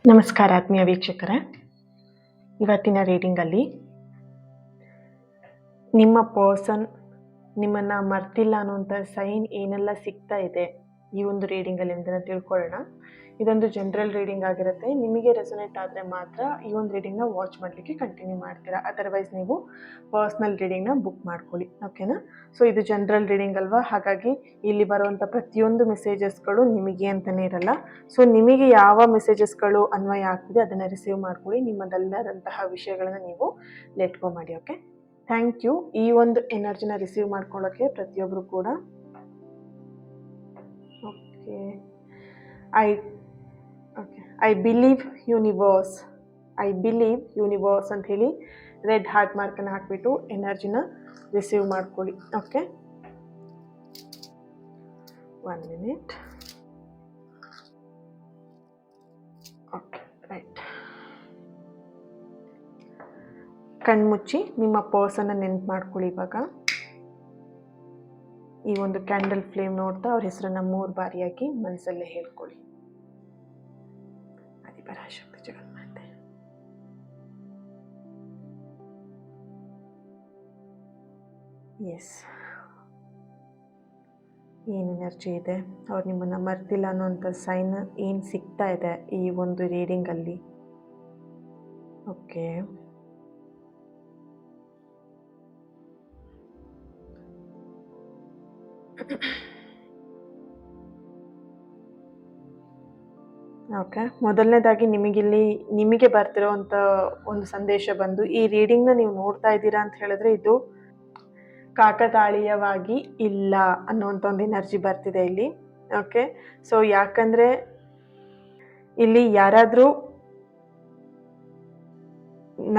ನಮಸ್ಕಾರ ಆತ್ಮೀಯ ವೀಕ್ಷಕರೇ. ಇವತ್ತಿನ ರೀಡಿಂಗಲ್ಲಿ ನಿಮ್ಮ ಪರ್ಸನ್ ನಿಮ್ಮನ್ನು ಮರ್ತಿಲ್ಲ ಅನ್ನುವಂಥ ಸೈನ್ ಏನೆಲ್ಲ ಸಿಗ್ತಾ ಇದೆ ಈ ಒಂದು ರೀಡಿಂಗಲ್ಲಿ ಅಂತ ತಿಳ್ಕೊಳ್ಳೋಣ. ಇದೊಂದು ಜನರಲ್ ರೀಡಿಂಗ್ ಆಗಿರುತ್ತೆ. ನಿಮಗೆ ರೆಸೊನೇಟ್ ಆದರೆ ಮಾತ್ರ ಈ ಒಂದು ರೀಡಿಂಗ್ನ ವಾಚ್ ಮಾಡಲಿಕ್ಕೆ ಕಂಟಿನ್ಯೂ ಮಾಡ್ತೀರಾ. ಅದರ್ವೈಸ್ ನೀವು ಪರ್ಸ್ನಲ್ ರೀಡಿಂಗ್ನ ಬುಕ್ ಮಾಡ್ಕೊಳ್ಳಿ, ಓಕೆನಾ? ಸೊ ಇದು ಜನರಲ್ ರೀಡಿಂಗ್ ಅಲ್ವಾ, ಹಾಗಾಗಿ ಇಲ್ಲಿ ಬರುವಂಥ ಪ್ರತಿಯೊಂದು ಮೆಸೇಜಸ್ಗಳು ನಿಮಗೆ ಅಂತಲೇ ಇರಲ್ಲ. ಸೊ ನಿಮಗೆ ಯಾವ ಮೆಸೇಜಸ್ಗಳು ಅನ್ವಯ ಆಗ್ತಿದೆ ಅದನ್ನು ರಿಸೀವ್ ಮಾಡ್ಕೊಳ್ಳಿ. ನಿಮ್ಮದಲ್ಲದಂತಹ ವಿಷಯಗಳನ್ನು ನೀವು ಲೆಟ್ ಗೋ ಮಾಡಿ, ಓಕೆ? Thank you. ಈ ಒಂದು ಎನರ್ಜಿನ ರಿಸೀವ್ ಮಾಡ್ಕೊಳ್ಳೋಕ್ಕೆ ಪ್ರತಿಯೊಬ್ಬರು ಕೂಡ. ಓಕೆ, ಐ ಬಿಲೀವ್ ಯೂನಿವರ್ಸ್ ಅಂತ ಹೇಳಿ ರೆಡ್ ಹಾರ್ಟ್ ಮಾರ್ಕನ್ನು ಹಾಕಿಬಿಟ್ಟು ಎನರ್ಜಿನ ರಿಸೀವ್ ಮಾಡ್ಕೊಳ್ಳಿ, ಓಕೆ? 1 minute. Okay, right. ಕಣ್ಮುಚ್ಚಿ ನಿಮ್ಮ ಪರ್ಸನ್ನ ನೆನ್ಪು ಮಾಡ್ಕೊಳ್ಳಿ. ಇವಾಗ ಈ ಒಂದು ಕ್ಯಾಂಡಲ್ ಫ್ಲೇಮ್ ನೋಡ್ತಾ ಅವ್ರ ಹೆಸರನ್ನ 3 ಬಾರಿಯಾಗಿ ಮನಸ್ಸಲ್ಲೇ ಹೇಳ್ಕೊಳ್ಳಿ. ಆದಿಪರಾಶಕ್ತಿ ಜಗನ್ಮಾತೆ. ಎಸ್, ಏನು ಎನರ್ಜಿ ಇದೆ, ಅವ್ರು ನಿಮ್ಮನ್ನು ಮರ್ತಿಲ್ಲ ಅನ್ನೋಂಥ ಸೈನ್ ಏನು ಸಿಗ್ತಾ ಇದೆ ಈ ಒಂದು ರೀಡಿಂಗಲ್ಲಿ. Okay, okay. ಮೊದಲನೇದಾಗಿ ನಿಮಗೆ ಬರ್ತಿರೋವಂಥ ಒಂದು ಸಂದೇಶ ಬಂದು, ಈ ರೀಡಿಂಗ್ನ ನೀವು ನೋಡ್ತಾ ಇದ್ದೀರಾ ಅಂತ ಹೇಳಿದ್ರೆ ಇದು ಕಾಕತಾಳೀಯವಾಗಿ ಇಲ್ಲ ಅನ್ನೋವಂಥ ಒಂದು ಎನರ್ಜಿ ಬರ್ತಿದೆ ಇಲ್ಲಿ, ಓಕೆ? ಸೊ ಯಾಕಂದರೆ ಇಲ್ಲಿ ಯಾರಾದರೂ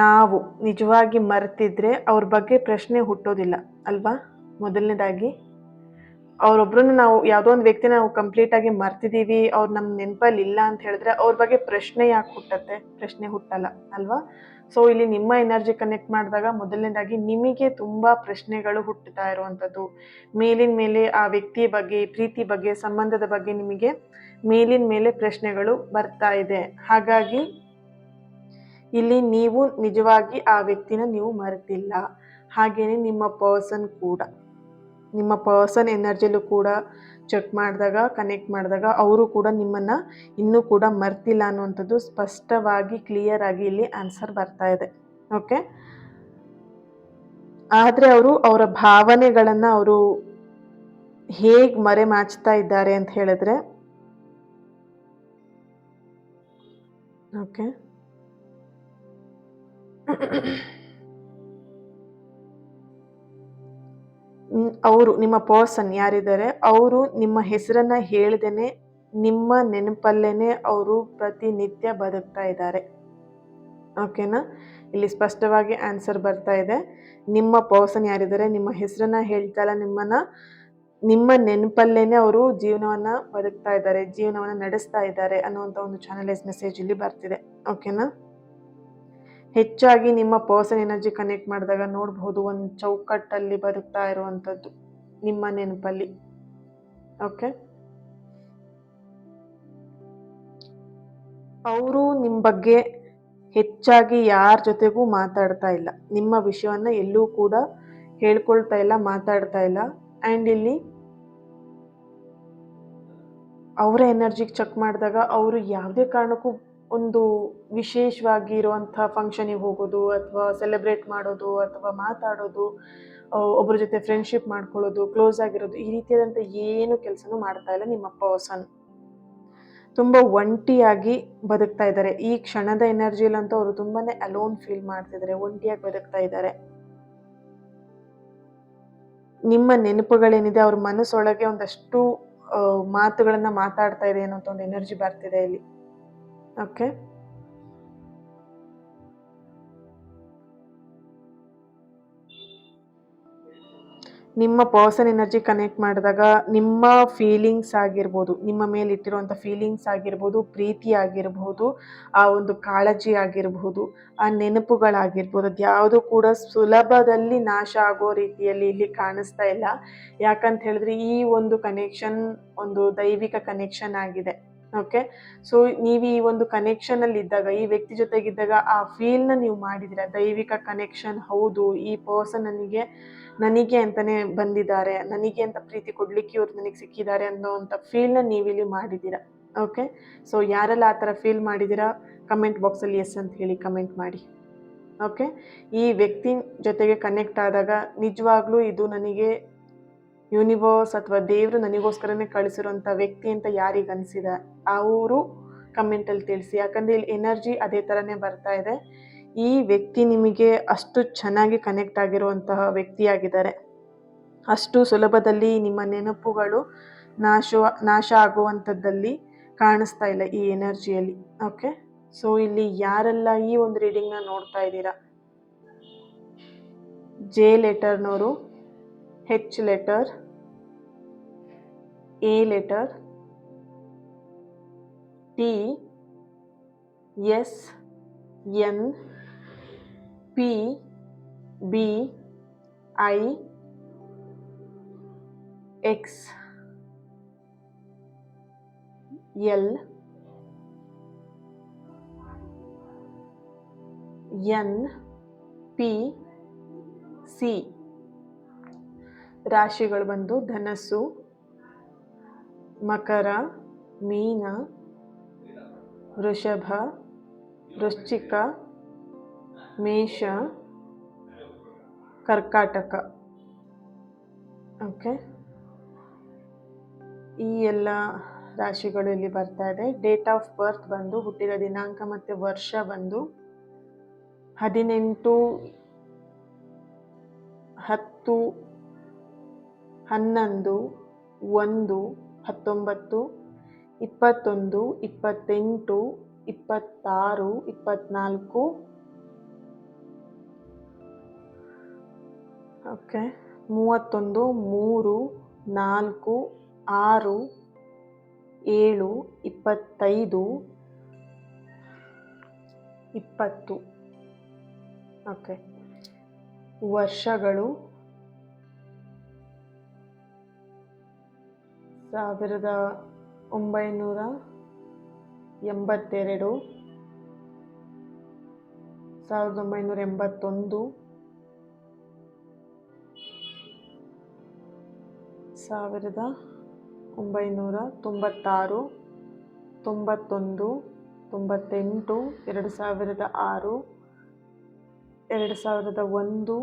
ನಾವು ನಿಜವಾಗಿ ಮರ್ತಿದ್ರೆ ಅವ್ರ ಬಗ್ಗೆ ಪ್ರಶ್ನೆ ಹುಟ್ಟೋದಿಲ್ಲ ಅಲ್ವಾ? ಮೊದಲನೇದಾಗಿ ಅವ್ರೊಬ್ರನ್ನ ನಾವು ಯಾವುದೋ ಒಂದು ವ್ಯಕ್ತಿನ ನಾವು ಕಂಪ್ಲೀಟಾಗಿ ಮರ್ತಿದ್ದೀವಿ, ಅವ್ರು ನಮ್ಮ ನೆನಪಲ್ಲಿ ಇಲ್ಲ ಅಂತ ಹೇಳಿದ್ರೆ ಅವ್ರ ಬಗ್ಗೆ ಪ್ರಶ್ನೆ ಯಾಕೆ ಹುಟ್ಟತ್ತೆ? ಪ್ರಶ್ನೆ ಹುಟ್ಟಲ್ಲ ಅಲ್ವಾ? ಸೊ ಇಲ್ಲಿ ನಿಮ್ಮ ಎನರ್ಜಿ ಕನೆಕ್ಟ್ ಮಾಡಿದಾಗ ಮೊದಲನೇದಾಗಿ ನಿಮಗೆ ತುಂಬ ಪ್ರಶ್ನೆಗಳು ಹುಟ್ಟುತ್ತಾ ಇರುವಂಥದ್ದು. ಮೇಲಿನ ಮೇಲೆ ಆ ವ್ಯಕ್ತಿಯ ಬಗ್ಗೆ, ಪ್ರೀತಿ ಬಗ್ಗೆ, ಸಂಬಂಧದ ಬಗ್ಗೆ ನಿಮಗೆ ಮೇಲಿನ ಮೇಲೆ ಪ್ರಶ್ನೆಗಳು ಬರ್ತಾ ಇದೆ. ಹಾಗಾಗಿ ಇಲ್ಲಿ ನೀವು ನಿಜವಾಗಿ ಆ ವ್ಯಕ್ತಿನ ನೀವು ಮರೆತಿಲ್ಲ. ಹಾಗೆಯೇ ನಿಮ್ಮ ಪರ್ಸನ್ ಎನರ್ಜಿಲೂ ಕೂಡ ಚೆಕ್ ಮಾಡಿದಾಗ, ಕನೆಕ್ಟ್ ಮಾಡಿದಾಗ ಅವರು ಕೂಡ ನಿಮ್ಮನ್ನು ಇನ್ನೂ ಕೂಡ ಮರ್ತಿಲ್ಲ ಅನ್ನುವಂಥದ್ದು ಸ್ಪಷ್ಟವಾಗಿ, ಕ್ಲಿಯರ್ ಆಗಿ ಇಲ್ಲಿ ಆನ್ಸರ್ ಬರ್ತಾ ಇದೆ, ಓಕೆ? ಆದರೆ ಅವರ ಭಾವನೆಗಳನ್ನು ಅವರು ಹೇಗೆ ಮರೆಮಾಚ್ತಾ ಇದ್ದಾರೆ ಅಂತ ಹೇಳಿದ್ರೆ, ಓಕೆ, ಅವರು ನಿಮ್ಮ ಪರ್ಸನ್ ಯಾರಿದ್ದಾರೆ ಅವರು ನಿಮ್ಮ ಹೆಸರನ್ನ ಹೇಳ್ದೇನೆ ನಿಮ್ಮ ನೆನಪಲ್ಲೇನೆ ಅವರು ಪ್ರತಿನಿತ್ಯ ಬದುಕ್ತಾ ಇದ್ದಾರೆ, ಓಕೆನಾ? ಇಲ್ಲಿ ಸ್ಪಷ್ಟವಾಗಿ ಆನ್ಸರ್ ಬರ್ತಾ ಇದೆ. ನಿಮ್ಮ ಪರ್ಸನ್ ಯಾರಿದ್ದಾರೆ ನಿಮ್ಮ ಹೆಸರನ್ನ ಹೇಳ್ತಲ್ಲ, ನಿಮ್ಮ ನೆನಪಲ್ಲೇನೆ ಅವರು ಜೀವನವನ್ನ ಬದುಕ್ತಾ ಇದ್ದಾರೆ, ಜೀವನವನ್ನ ನಡೆಸ್ತಾ ಇದ್ದಾರೆ ಅನ್ನುವಂಥ ಒಂದು ಚಾನಲೈಸ್ ಮೆಸೇಜ್ ಇಲ್ಲಿ ಬರ್ತಿದೆ, ಓಕೆನಾ? ಹೆಚ್ಚಾಗಿ ನಿಮ್ಮ ಪರ್ಸನ್ ಎನರ್ಜಿ ಕನೆಕ್ಟ್ ಮಾಡಿದಾಗ ನೋಡಬಹುದು ಒಂದು ಚೌಕಟ್ಟಲ್ಲಿ ಬದುಕ್ತಾ ಇರುವಂಥದ್ದು ನಿಮ್ಮ ನೆನಪಲ್ಲಿ, ಓಕೆ? ಅವರು ನಿಮ್ಮ ಬಗ್ಗೆ ಹೆಚ್ಚಾಗಿ ಯಾರ ಜೊತೆಗೂ ಮಾತಾಡ್ತಾ ಇಲ್ಲ, ನಿಮ್ಮ ವಿಷಯವನ್ನ ಎಲ್ಲೂ ಕೂಡ ಹೇಳ್ಕೊಳ್ತಾ ಇಲ್ಲ, ಮಾತಾಡ್ತಾ ಇಲ್ಲ. ಆ್ಯಂಡ್ ಇಲ್ಲಿ ಅವರ ಎನರ್ಜಿಗೆ ಚೆಕ್ ಮಾಡಿದಾಗ ಅವರು ಯಾವುದೇ ಕಾರಣಕ್ಕೂ ಒಂದು ವಿಶೇಷವಾಗಿ ಇರುವಂಥ ಫಂಕ್ಷನಿಗೆ ಹೋಗೋದು ಅಥವಾ ಸೆಲೆಬ್ರೇಟ್ ಮಾಡೋದು ಅಥವಾ ಮಾತಾಡೋದು, ಒಬ್ಬರ ಜೊತೆ ಫ್ರೆಂಡ್ಶಿಪ್ ಮಾಡ್ಕೊಳ್ಳೋದು, ಕ್ಲೋಸ್ ಆಗಿರೋದು, ಈ ರೀತಿಯಾದಂಥ ಏನು ಕೆಲಸನೂ ಮಾಡ್ತಾ ಇಲ್ಲ. ನಿಮ್ಮ ಪರ್ಸನ್ ತುಂಬ ಒಂಟಿಯಾಗಿ ಬದುಕ್ತಾ ಇದ್ದಾರೆ. ಈ ಕ್ಷಣದ ಎನರ್ಜಿಲಂತೂ ಅವರು ತುಂಬಾ ಅಲೋನ್ ಫೀಲ್ ಮಾಡ್ತಿದ್ದಾರೆ, ಒಂಟಿಯಾಗಿ ಬದುಕ್ತಾ ಇದ್ದಾರೆ. ನಿಮ್ಮ ನೆನಪುಗಳೇನಿದೆ ಅವ್ರ ಮನಸ್ಸೊಳಗೆ ಒಂದಷ್ಟು ಮಾತುಗಳನ್ನು ಮಾತಾಡ್ತಾ ಇದೆ ಅನ್ನೋ ಒಂದು ಎನರ್ಜಿ ಬರ್ತಿದೆ ಇಲ್ಲಿ, ಓಕೆ? ನಿಮ್ಮ ಪರ್ಸನ್ ಎನರ್ಜಿ ಕನೆಕ್ಟ್ ಮಾಡಿದಾಗ ನಿಮ್ಮ ಫೀಲಿಂಗ್ಸ್ ಆಗಿರ್ಬೋದು, ನಿಮ್ಮ ಮೇಲೆ ಇಟ್ಟಿರುವಂಥ ಫೀಲಿಂಗ್ಸ್ ಆಗಿರ್ಬೋದು, ಪ್ರೀತಿ ಆಗಿರ್ಬೋದು, ಆ ಒಂದು ಕಾಳಜಿ ಆಗಿರ್ಬೋದು, ಆ ನೆನಪುಗಳಾಗಿರ್ಬೋದು, ಅದು ಯಾವುದು ಕೂಡ ಸುಲಭದಲ್ಲಿ ನಾಶ ಆಗೋ ರೀತಿಯಲ್ಲಿ ಇಲ್ಲಿ ಕಾಣಿಸ್ತಾ ಇಲ್ಲ. ಯಾಕಂತ ಹೇಳಿದ್ರೆ ಈ ಒಂದು ಕನೆಕ್ಷನ್ ಒಂದು ದೈವಿಕ ಕನೆಕ್ಷನ್ ಆಗಿದೆ, ಓಕೆ. ಸೊ ನೀವು ಈ ಒಂದು ಕನೆಕ್ಷನಲ್ಲಿ ಇದ್ದಾಗ, ಈ ವ್ಯಕ್ತಿ ಜೊತೆಗಿದ್ದಾಗ ಆ ಫೀಲ್ನ ನೀವು ಮಾಡಿದ್ದೀರಾ. ದೈವಿಕ ಕನೆಕ್ಷನ್ ಹೌದು, ಈ ಪರ್ಸನ್ ನನಗೆ ಅಂತಲೇ ಬಂದಿದ್ದಾರೆ, ನನಗೆ ಅಂತ ಪ್ರೀತಿ ಕೊಡಲಿಕ್ಕೆ ಇವ್ರು ನನಗೆ ಸಿಕ್ಕಿದ್ದಾರೆ ಅನ್ನೋವಂಥ ಫೀಲ್ನ ನೀವಿಲ್ಲಿ ಮಾಡಿದ್ದೀರಾ. ಓಕೆ. ಸೊ ಯಾರೆಲ್ಲ ಆ ಥರ ಫೀಲ್ ಮಾಡಿದ್ದೀರಾ ಕಮೆಂಟ್ ಬಾಕ್ಸಲ್ಲಿ ಎಸ್ ಅಂತ ಹೇಳಿ ಕಮೆಂಟ್ ಮಾಡಿ. ಓಕೆ. ಈ ವ್ಯಕ್ತಿ ಜೊತೆಗೆ ಕನೆಕ್ಟ್ ಆದಾಗ ನಿಜವಾಗ್ಲೂ ಇದು ನನಗೆ ಯೂನಿವರ್ಸ್ ಅಥವಾ ದೇವರು ನನಗೋಸ್ಕರನೇ ಕಳಿಸಿರೋಂಥ ವ್ಯಕ್ತಿ ಅಂತ ಯಾರಿಗೆ ಅನಿಸಿದೆ ಅವರು ಕಮೆಂಟಲ್ಲಿ ತಿಳಿಸಿ. ಯಾಕಂದರೆ ಇಲ್ಲಿ ಎನರ್ಜಿ ಅದೇ ಥರನೇ ಬರ್ತಾ ಇದೆ. ಈ ವ್ಯಕ್ತಿ ನಿಮಗೆ ಅಷ್ಟು ಚೆನ್ನಾಗಿ ಕನೆಕ್ಟ್ ಆಗಿರುವಂತಹ ವ್ಯಕ್ತಿಯಾಗಿದ್ದಾರೆ. ಅಷ್ಟು ಸುಲಭದಲ್ಲಿ ನಿಮ್ಮ ನೆನಪುಗಳು ನಾಶ ಆಗುವಂಥದ್ದಲ್ಲಿ ಕಾಣಿಸ್ತಾ ಇಲ್ಲ ಈ ಎನರ್ಜಿಯಲ್ಲಿ. ಓಕೆ. ಸೊ ಇಲ್ಲಿ ಯಾರೆಲ್ಲ ಈ ಒಂದು ರೀಡಿಂಗ್ನ ನೋಡ್ತಾ ಇದ್ದೀರಾ, ಜೆ ಲೆಟರ್ನವರು, H letter, A letter, T, S, N, P, B, I, X, L, N, P, C. ರಾಶಿಗಳು ಬಂದು ಧನಸ್ಸು, ಮಕರ, ಮೀನ, ವೃಷಭ, ವೃಶ್ಚಿಕ, ಮೇಷ, ಕರ್ಕಾಟಕ. ಓಕೆ. ಈ ಎಲ್ಲ ರಾಶಿಗಳು ಇಲ್ಲಿ ಬರ್ತಾ ಇದೆ. ಡೇಟ್ ಆಫ್ ಬರ್ತ್ ಬಂದು, ಹುಟ್ಟಿದ ದಿನಾಂಕ ಮತ್ತು ವರ್ಷ ಬಂದು 18/10/11/19 21 28 26 24. ಓಕೆ. 31 3 4 6 7 25 20. ಓಕೆ. ವರ್ಷಗಳು 1982, 1981, 1996, 91, 98, 2006, 2001,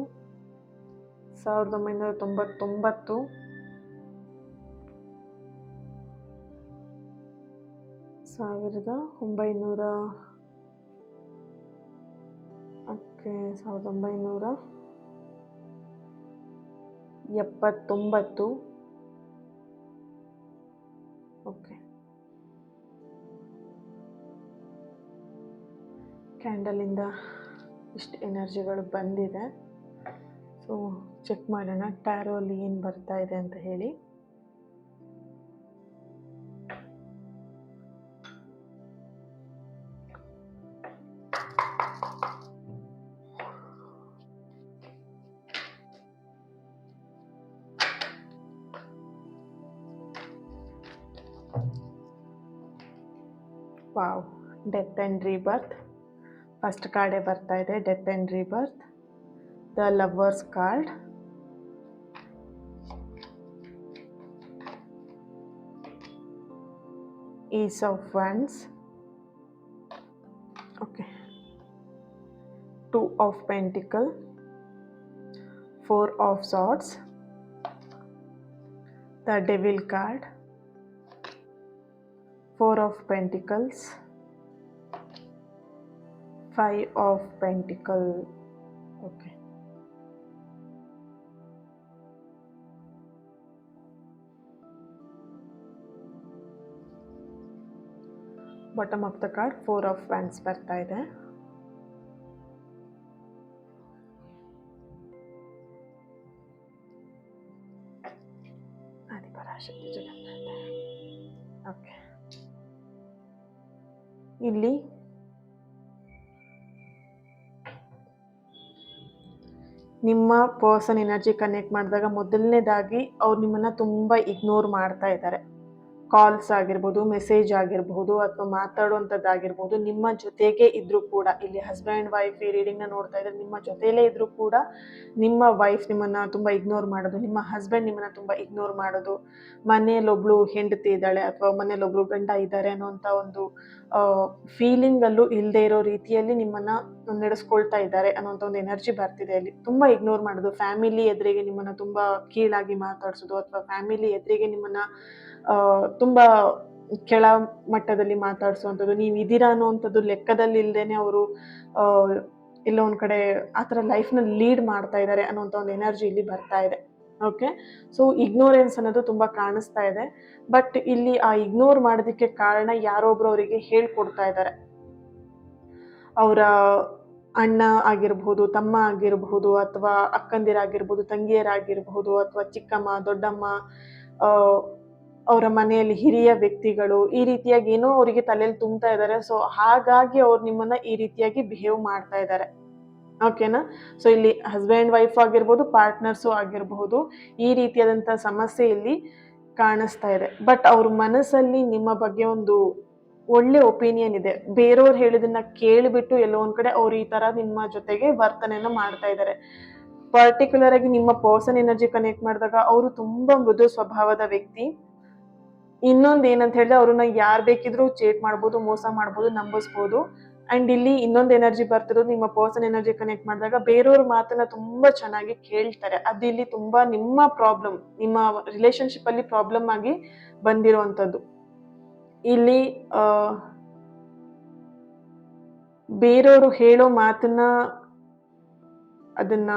1999, 1900, ಓಕೆ, 1979. ಓಕೆ. ಕ್ಯಾಂಡಲಿಂದ ಇಷ್ಟು ಎನರ್ಜಿಗಳು ಬಂದಿದೆ. ಸೊ ಚೆಕ್ ಮಾಡೋಣ ಟ್ಯಾರೋಲಿ ಏನು ಬರ್ತಾ ಇದೆ ಅಂತ ಹೇಳಿ. Wow, death and rebirth first ಕಾರ್ಡೇ ಬರ್ತಾ ಇದೆ. Death and rebirth, the lovers card, ace of wands, okay, 2 of pentacle, 4 of swords, the devil card, 4 of Pentacles, 5 of Pentacles. Okay. Bottom of the card 4 of Wands ಬರ್ತಾ ಇದೆ. ಆದಿಪರಾಶಕ್ತಿ ಜಗನ್ಮಾತೆ. Okay. ಇಲ್ಲಿ ನಿಮ್ಮ person energy connect ಮಾಡಿದಾಗ ಮೊದಲನೇದಾಗಿ ಅವ್ರು ನಿಮ್ಮನ್ನು ತುಂಬ ಇಗ್ನೋರ್ ಮಾಡ್ತಾ ಇದ್ದಾರೆ. ಕಾಲ್ಸ್ ಆಗಿರ್ಬೋದು, ಮೆಸೇಜ್ ಆಗಿರಬಹುದು ಅಥವಾ ಮಾತಾಡುವಂಥದ್ದಾಗಿರ್ಬೋದು, ನಿಮ್ಮ ಜೊತೆಗೆ ಇದ್ರೂ ಕೂಡ ಇಲ್ಲಿ ಹಸ್ಬೆಂಡ್ ವೈಫ್ ಈ ರೀಡಿಂಗ್ನ ನೋಡ್ತಾ ಇದ್ರೆ ನಿಮ್ಮ ಜೊತೆಲೇ ಇದ್ರೂ ಕೂಡ ನಿಮ್ಮ ವೈಫ್ ನಿಮ್ಮನ್ನ ತುಂಬ ಇಗ್ನೋರ್ ಮಾಡೋದು, ನಿಮ್ಮ ಹಸ್ಬೆಂಡ್ ನಿಮ್ಮನ್ನ ತುಂಬ ಇಗ್ನೋರ್ ಮಾಡೋದು, ಮನೆಯಲ್ಲೊಬ್ಳು ಹೆಂಡತಿ ಇದ್ದಾಳೆ ಅಥವಾ ಮನೆಯಲ್ಲೊಬ್ರು ಗಂಡ ಇದ್ದಾರೆ ಅನ್ನೋಂಥ ಒಂದು ಫೀಲಿಂಗಲ್ಲೂ ಇಲ್ಲದೆ ಇರೋ ರೀತಿಯಲ್ಲಿ ನಿಮ್ಮನ್ನ ನಡೆಸ್ಕೊಳ್ತಾ ಇದ್ದಾರೆ ಅನ್ನೋಂಥ ಒಂದು ಎನರ್ಜಿ ಬರ್ತಿದೆ ಅಲ್ಲಿ. ತುಂಬ ಇಗ್ನೋರ್ ಮಾಡೋದು, ಫ್ಯಾಮಿಲಿ ಎದುರಿಗೆ ನಿಮ್ಮನ್ನ ತುಂಬ ಕೀಳಾಗಿ ಮಾತಾಡ್ಸೋದು ಅಥವಾ ಫ್ಯಾಮಿಲಿ ಎದುರಿಗೆ ನಿಮ್ಮನ್ನ ತುಂಬ ಕೆಳ ಮಟ್ಟದಲ್ಲಿ ಮಾತಾಡ್ಸುವಂಥದ್ದು, ನೀವು ಇದೀರಾ ಅನ್ನೋವಂಥದ್ದು ಲೆಕ್ಕದಲ್ಲಿ ಇಲ್ಲದೇನೆ ಅವರು ಎಲ್ಲೋ ಒಂದು ಕಡೆ ಆ ಥರ ಲೈಫ್ನ ಲೀಡ್ ಮಾಡ್ತಾ ಇದ್ದಾರೆ ಅನ್ನೋಂಥ ಒಂದು ಎನರ್ಜಿ ಇಲ್ಲಿ ಬರ್ತಾ ಇದೆ. ಓಕೆ, ಸೊ ಇಗ್ನೋರೆನ್ಸ್ ಅನ್ನೋದು ತುಂಬ ಕಾಣಿಸ್ತಾ ಇದೆ. ಬಟ್ ಇಲ್ಲಿ ಆ ಇಗ್ನೋರ್ ಮಾಡೋದಕ್ಕೆ ಕಾರಣ ಯಾರೊಬ್ರು ಅವರಿಗೆ ಹೇಳ್ಕೊಡ್ತಾ ಇದ್ದಾರೆ. ಅವರ ಅಣ್ಣ ಆಗಿರಬಹುದು, ತಮ್ಮ ಆಗಿರಬಹುದು, ಅಥವಾ ಅಕ್ಕಂದಿರಾಗಿರ್ಬೋದು, ತಂಗಿಯರಾಗಿರಬಹುದು, ಅಥವಾ ಚಿಕ್ಕಮ್ಮ, ದೊಡ್ಡಮ್ಮ, ಅವರ ಮನೆಯಲ್ಲಿ ಹಿರಿಯ ವ್ಯಕ್ತಿಗಳು, ಈ ರೀತಿಯಾಗಿ ಏನೋ ಅವರಿಗೆ ತಲೆಯಲ್ಲಿ ತುಂಬ್ತಾ ಇದ್ದಾರೆ. ಸೊ ಹಾಗಾಗಿ ಅವ್ರು ನಿಮ್ಮನ್ನ ಈ ರೀತಿಯಾಗಿ ಬಿಹೇವ್ ಮಾಡ್ತಾ ಇದ್ದಾರೆ. ಓಕೆನಾ? ಸೊ ಇಲ್ಲಿ ಹಸ್ಬೆಂಡ್ ವೈಫ್ ಆಗಿರ್ಬೋದು, ಪಾರ್ಟ್ನರ್ಸು ಆಗಿರಬಹುದು, ಈ ರೀತಿಯಾದಂಥ ಸಮಸ್ಯೆ ಇಲ್ಲಿ ಕಾಣಿಸ್ತಾ ಇದೆ. ಬಟ್ ಅವ್ರ ಮನಸ್ಸಲ್ಲಿ ನಿಮ್ಮ ಬಗ್ಗೆ ಒಂದು ಒಳ್ಳೆ ಒಪಿನಿಯನ್ ಇದೆ. ಬೇರೆಯವ್ರು ಹೇಳಿದನ್ನ ಕೇಳಿಬಿಟ್ಟು ಎಲ್ಲೋ ಒಂದ್ ಕಡೆ ಅವ್ರು ಈ ತರ ನಿಮ್ಮ ಜೊತೆಗೆ ವರ್ತನೆಯನ್ನ ಮಾಡ್ತಾ ಇದ್ದಾರೆ. ಪರ್ಟಿಕ್ಯುಲರ್ ಆಗಿ ನಿಮ್ಮ ಪರ್ಸನ್ ಎನರ್ಜಿ ಕನೆಕ್ಟ್ ಮಾಡಿದಾಗ ಅವರು ತುಂಬಾ ಮೃದು ಸ್ವಭಾವದ ವ್ಯಕ್ತಿ. ಇನ್ನೊಂದು ಏನಂತ ಹೇಳಿದ್ರೆ ಅವ್ರನ್ನ ಯಾರು ಬೇಕಿದ್ರು ಚೇಟ್ ಮಾಡ್ಬೋದು, ಮೋಸ ಮಾಡ್ಬೋದು, ನಂಬಿಸ್ಬೋದು. ಅಂಡ್ ಇಲ್ಲಿ ಇನ್ನೊಂದು ಎನರ್ಜಿ ಬರ್ತಿರೋದು, ನಿಮ್ಮ ಪರ್ಸನ್ ಎನರ್ಜಿ ಕನೆಕ್ಟ್ ಮಾಡಿದಾಗ ಬೇರೆಯವ್ರ ಮಾತನ್ನ ತುಂಬಾ ಚೆನ್ನಾಗಿ ಕೇಳ್ತಾರೆ. ಅದು ಇಲ್ಲಿ ತುಂಬಾ ನಿಮ್ಮ ಪ್ರಾಬ್ಲಮ್, ನಿಮ್ಮ ರಿಲೇಶನ್ಶಿಪ್ ಅಲ್ಲಿ ಪ್ರಾಬ್ಲಮ್ ಆಗಿ ಬಂದಿರುವಂತದ್ದು. ಇಲ್ಲಿ ಬೇರೆಯವರು ಹೇಳೋ ಮಾತನ್ನ ಅದನ್ನ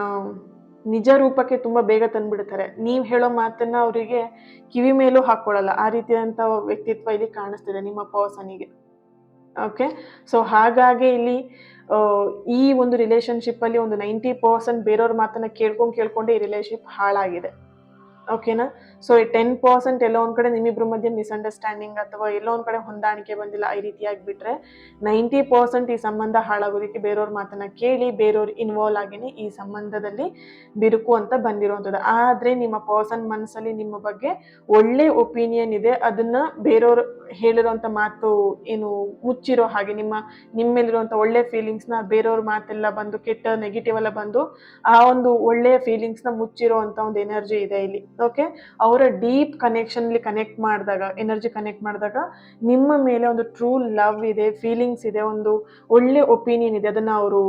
ನಿಜ ರೂಪಕ್ಕೆ ತುಂಬಾ ಬೇಗ ತಂದ್ಬಿಡ್ತಾರೆ. ನೀವ್ ಹೇಳೋ ಮಾತನ್ನ ಅವರಿಗೆ ಕಿವಿ ಮೇಲೂ ಹಾಕೊಳ್ಳಲ್ಲ. ಆ ರೀತಿಯಾದಂತ ವ್ಯಕ್ತಿತ್ವ ಇಲ್ಲಿ ಕಾಣಿಸ್ತಿದೆ ನಿಮ್ಮ ಪರ್ಸನಿಗೆ. ಓಕೆ, ಸೊ ಹಾಗಾಗಿ ಇಲ್ಲಿ ಈ ಒಂದು ರಿಲೇಶನ್ಶಿಪ್ ಅಲ್ಲಿ ಒಂದು 90% ಬೇರೆಯವ್ರ ಮಾತನ್ನ ಕೇಳ್ಕೊಂಡೆ ಈ ರಿಲೇಶನ್ಶಿಪ್ ಹಾಳಾಗಿದೆ. ಓಕೆನಾ? ಸೊ 10% ಎಲ್ಲೋ ಒಂದ್ ಕಡೆ ನಿಮ್ಮಿಬ್ರ ಮಧ್ಯೆ ಮಿಸ್ಅಂಡರ್ಸ್ಟ್ಯಾಂಡಿಂಗ್ ಅಥವಾ ಎಲ್ಲೋ ಒಂದ್ ಕಡೆ ಹೊಂದಾಣಿಕೆ ಬಂದಿಲ್ಲ, ಈ ರೀತಿಯಾಗಿ ಬಿಟ್ರೆ 90% ಈ ಸಂಬಂಧ ಹಾಳಾಗೋದಕ್ಕೆ ಬೇರೆಯವ್ರ ಮಾತನ್ನ ಕೇಳಿ ಬೇರೆಯವ್ರು ಇನ್ವಾಲ್ವ್ ಆಗಿನೇ ಈ ಸಂಬಂಧದಲ್ಲಿ ಬಿರುಕು ಅಂತ ಬಂದಿರುವಂಥದ್ದು. ಆದ್ರೆ ನಿಮ್ಮ ಪರ್ಸನ್ ಮನಸ್ಸಲ್ಲಿ ನಿಮ್ಮ ಬಗ್ಗೆ ಒಳ್ಳೆ ಒಪಿನಿಯನ್ ಇದೆ. ಅದನ್ನ ಬೇರೆಯವ್ರು ಹೇಳಿರುವಂತ ಮಾತು ಏನು ಮುಚ್ಚಿರೋ ಹಾಗೆ, ನಿಮ್ಮೇಲಿರುವಂತ ಒಳ್ಳೆ ಫೀಲಿಂಗ್ಸ್ ನ ಬೇರೆಯವ್ರ ಮಾತೆಲ್ಲ ಬಂದು ಕೆಟ್ಟ ನೆಗೆಟಿವ್ ಎಲ್ಲ ಬಂದು ಆ ಒಂದು ಒಳ್ಳೆಯ ಫೀಲಿಂಗ್ಸ್ ನ ಮುಚ್ಚಿರೋ ಅಂತ ಒಂದು ಎನರ್ಜಿ ಇದೆ ಇಲ್ಲಿ. ಓಕೆ, ಅವರ ಡೀಪ್ ಕನೆಕ್ಷನ್ ಕನೆಕ್ಟ್ ಮಾಡಿದಾಗ, ಎನರ್ಜಿ ಕನೆಕ್ಟ್ ಮಾಡಿದಾಗ ನಿಮ್ಮ ಮೇಲೆ ಒಂದು ಟ್ರೂ ಲವ್ ಇದೆ, ಫೀಲಿಂಗ್ಸ್ ಇದೆ, ಒಂದು ಒಳ್ಳೆ ಒಪಿನಿಯನ್ ಇದೆ. ಅದನ್ನ ಅವರು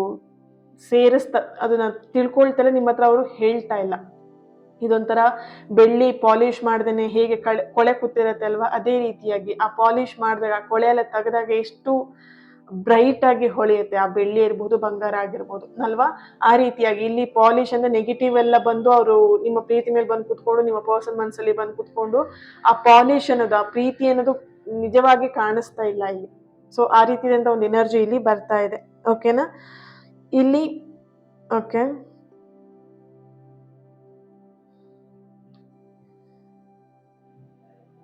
ಅದನ್ನ ತಿಳ್ಕೊಳ್ತಾರೆ, ನಿಮ್ಮ ಹತ್ರ ಅವರು ಹೇಳ್ತಾ ಇಲ್ಲ. ಇದೊಂಥರ ಬೆಳ್ಳಿ ಪಾಲಿಶ್ ಮಾಡ್ದೇನೆ ಹೇಗೆ ಕೊಳೆ ಕೂತಿರತ್ತೆ ಅಲ್ವಾ, ಅದೇ ರೀತಿಯಾಗಿ ಆ ಪಾಲಿಶ್ ಮಾಡಿದಾಗ, ಕೊಳೆ ಎಲ್ಲ ತೆಗೆದಾಗ ಎಷ್ಟು ಬ್ರೈಟ್ ಆಗಿ ಹೊಳೆಯುತ್ತೆ ಆ ಬೆಳ್ಳಿ ಇರ್ಬೋದು, ಬಂಗಾರ ಆಗಿರ್ಬೋದು ಅಲ್ವಾ. ಆ ರೀತಿಯಾಗಿ ಇಲ್ಲಿ ಪಾಲಿಶ್ ಅಂದ್ರೆ ನೆಗೆಟಿವ್ ಎಲ್ಲ ಬಂದು ಅವರು ನಿಮ್ಮ ಪ್ರೀತಿ ಮೇಲೆ ಬಂದು ಕುತ್ಕೊಂಡು, ನಿಮ್ಮ ಪರ್ಸನ್ ಮನಸ್ಸಲ್ಲಿ ಬಂದು ಕುತ್ಕೊಂಡು ಆ ಪಾಲಿಶ್ ಅನ್ನೋದು, ಆ ಪ್ರೀತಿ ಅನ್ನೋದು ನಿಜವಾಗಿ ಕಾಣಿಸ್ತಾ ಇಲ್ಲ ಇಲ್ಲಿ. ಸೊ ಆ ರೀತಿಯಾದಂತ ಒಂದು ಎನರ್ಜಿ ಇಲ್ಲಿ ಬರ್ತಾ ಇದೆ. ಓಕೆನಾ? ಇಲ್ಲಿ ಓಕೆ,